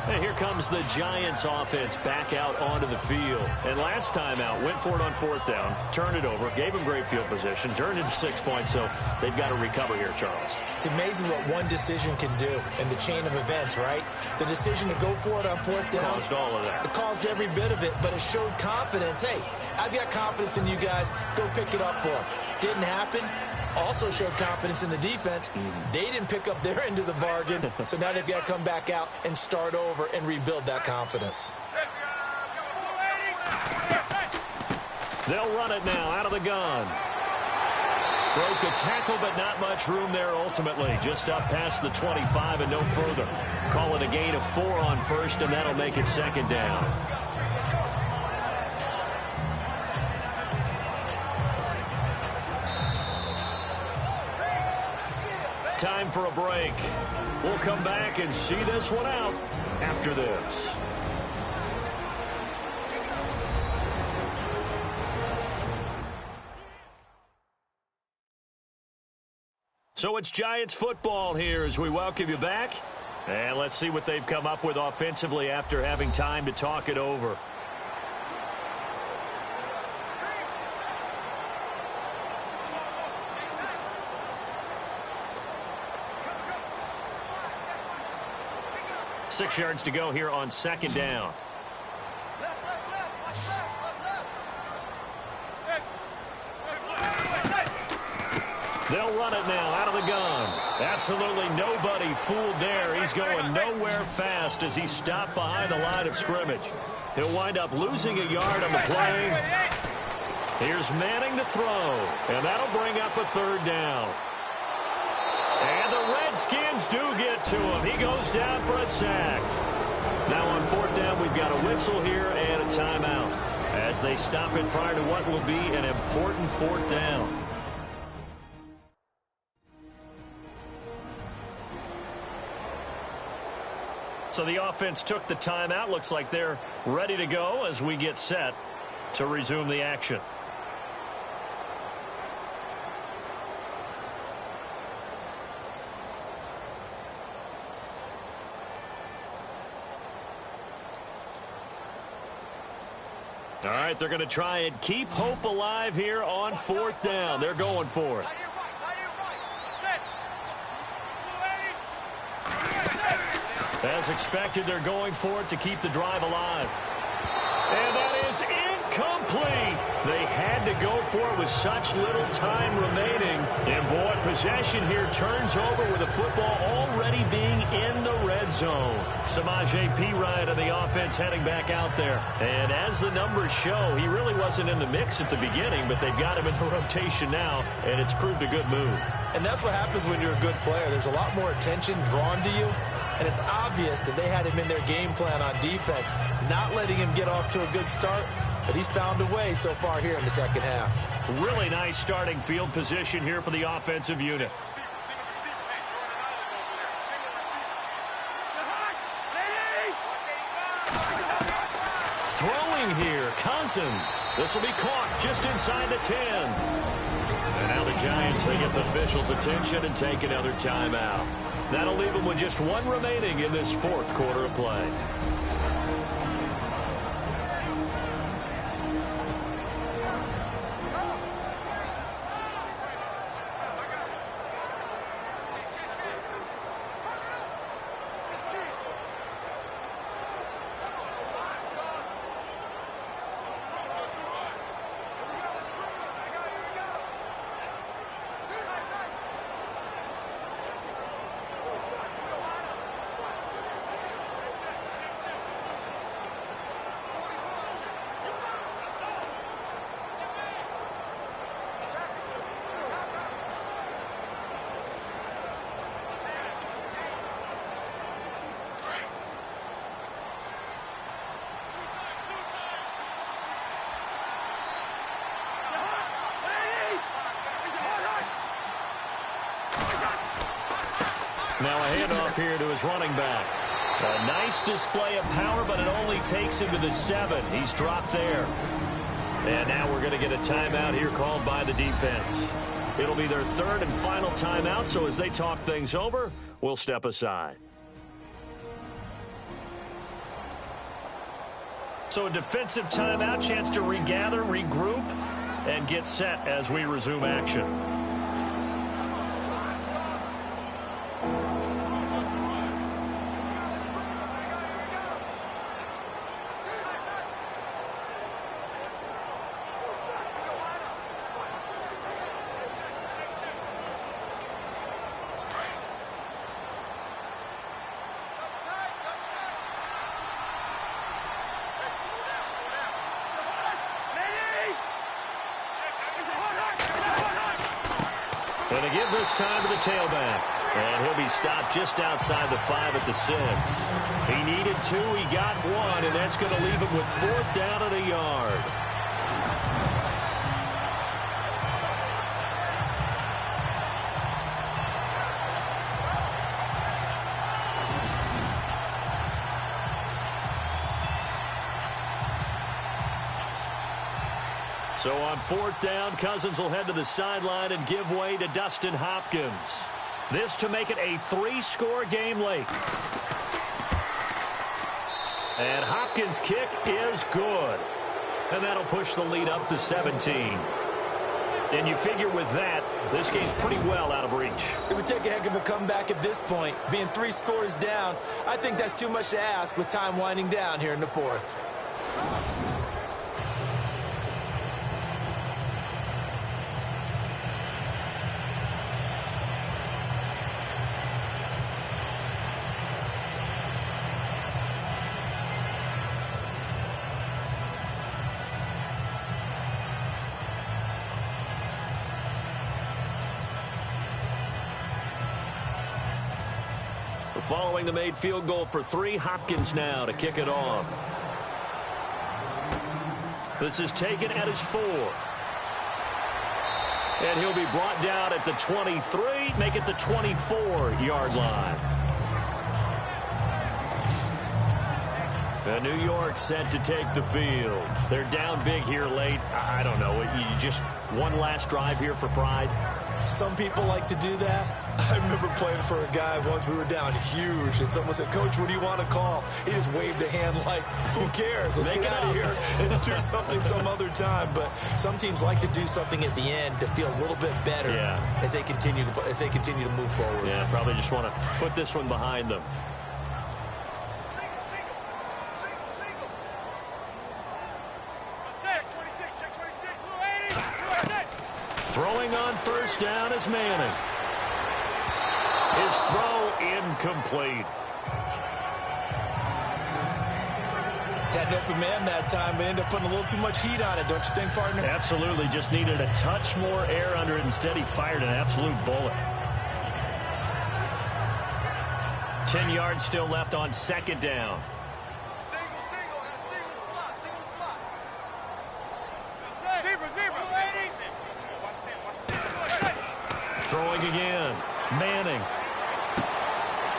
And here comes the Giants offense back out onto the field. And last time out, went for it on 4th down, turned it over, gave him great field position, turned into 6 points, so they've got to recover here, Charles. It's amazing what one decision can do in the chain of events, right? The decision to go for it on 4th down. Caused all of that. It caused every bit of it, but it showed confidence. Hey, I've got confidence in you guys. Go pick it up for them. Didn't happen. Also showed confidence in the defense. They didn't pick up their end of the bargain, so now they've got to come back out and start over and rebuild that confidence. They'll run it now out of the gun. Broke a tackle, but not much room there ultimately. Just up past the 25 and no further. Call it a gain of 4 on 1st, and that'll make it 2nd down. Time for a break. We'll come back and see this one out after this. So it's Giants football here as we welcome you back. And let's see what they've come up with offensively after having time to talk it over. Six yards to go here on 2nd down. They'll run it now out of the gun. Absolutely nobody fooled there. He's going nowhere fast as he stopped behind the line of scrimmage. He'll wind up losing a yard on the play. Here's Manning to throw, and that'll bring up a 3rd down. And the Redskins do get to him. He goes down for a sack. Now on 4th down, we've got a whistle here and a timeout as they stop it prior to what will be an important 4th down. So the offense took the timeout. Looks like they're ready to go as we get set to resume the action. All right, they're going to try and keep hope alive here on 4th down. They're going for it. As expected, they're going for it to keep the drive alive. And that is incomplete. They had to go for it with such little time remaining. And boy, possession here turns over with the football already being in the red zone. Samaje Perine of the offense heading back out there. And as the numbers show, he really wasn't in the mix at the beginning, but they've got him in the rotation now, and it's proved a good move. And that's what happens when you're a good player. There's a lot more attention drawn to you. And it's obvious that they had him in their game plan on defense, not letting him get off to a good start. But he's found a way so far here in the second half. Really nice starting field position here for the offensive unit. Throwing here, Cousins. This will be caught just inside the 10. And now the Giants, they get the officials' attention and take another timeout. That'll leave them with just one remaining in this 4th quarter of play. Now a handoff here to his running back. A nice display of power, but it only takes him to the 7. He's dropped there. And now we're going to get a timeout here called by the defense. It'll be their 3rd and final timeout, so as they talk things over, we'll step aside. So a defensive timeout, chance to regather, regroup, and get set as we resume action. And they give this time to the tailback. And he'll be stopped just outside the 5 at the 6. He needed 2, he got 1, and that's going to leave him with 4th down and a yard. So on 4th down, Cousins will head to the sideline and give way to Dustin Hopkins. This to make it a 3-score game late. And Hopkins' kick is good. And that'll push the lead up to 17. And you figure with that, this game's pretty well out of reach. It would take a heck of a comeback at this point. Being 3 scores down, I think that's too much to ask with time winding down here in the 4th. Following the made field goal for 3, Hopkins now to kick it off. This is taken at his 4. And he'll be brought down at the 23, make it the 24-yard line. New York set to take the field. They're down big here late. I don't know. You just one last drive here for pride. Some people like to do that. I remember playing for a guy once. We were down huge, and someone said, "Coach, what do you want to call?" He just waved a hand like, "Who cares? Let's get out of here and do something some other time." But some teams like to do something at the end to feel a little bit better as they continue to move forward. Yeah, probably just want to put this one behind them. Throwing on first down is Manning. His throw incomplete. Had an open man that time, but ended up putting a little too much heat on it, don't you think, partner? Absolutely. Just needed a touch more air under it. Instead, he fired an absolute bullet. 10 yards still left on second down. Throwing again. Manning.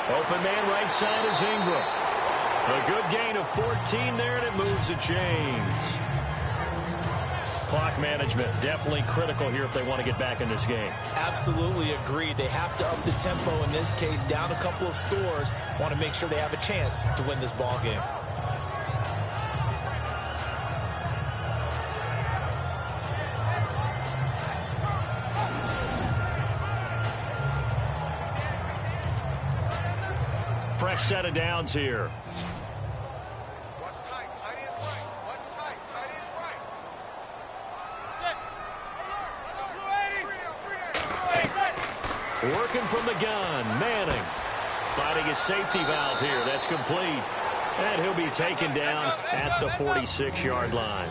Open man right side is Ingram. A good gain of 14 there, and it moves the chains. Clock management definitely critical here if they want to get back in this game. Absolutely agreed. They have to up the tempo in this case, down a couple of scores. Want to make sure they have a chance to win this ball game. Fresh set of downs here. Watch tight. Tight ends right. Watch tight. Tight ends right. Working from the gun. Manning finding his safety valve here. That's complete. And he'll be taken down at the 46-yard line.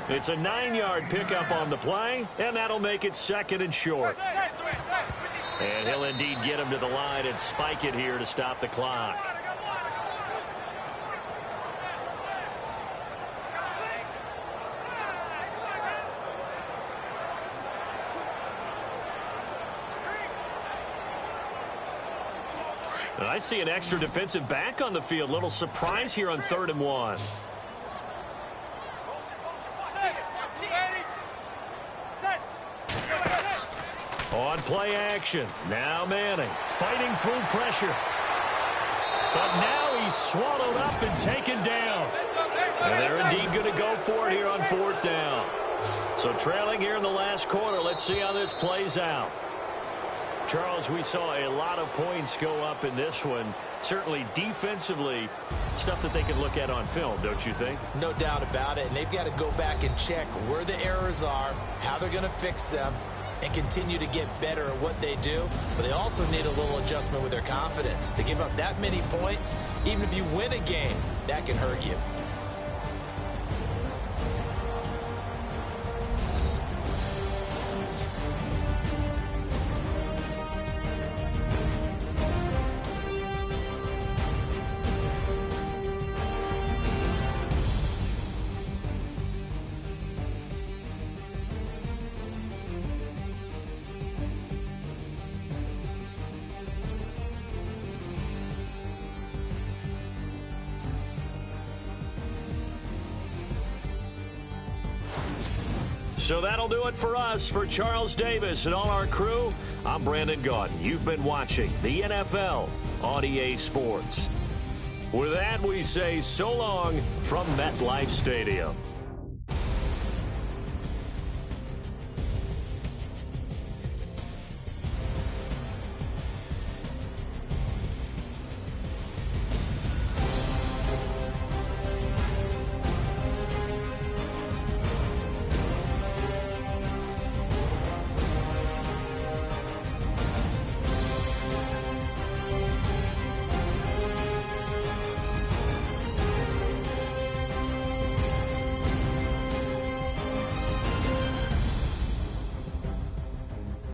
It's a 9-yard pickup on the play, and that'll make it second and short. And he'll indeed get him to the line and spike it here to stop the clock. And I see an extra defensive back on the field. Little surprise here on 3rd and 1. On play action. Now Manning fighting through pressure. But now he's swallowed up and taken down. And they're indeed going to go for it here on 4th down. So trailing here in the last quarter. Let's see how this plays out. Charles, we saw a lot of points go up in this one. Certainly defensively, stuff that they can look at on film, don't you think? No doubt about it. And they've got to go back and check where the errors are, how they're going to fix them, and continue to get better at what they do. But they also need a little adjustment with their confidence. To give up that many points, even if you win a game, that can hurt you. So that'll do it for us. For Charles Davis and all our crew, I'm Brandon Gaudin. You've been watching the NFL on EA Sports. With that, we say so long from MetLife Stadium.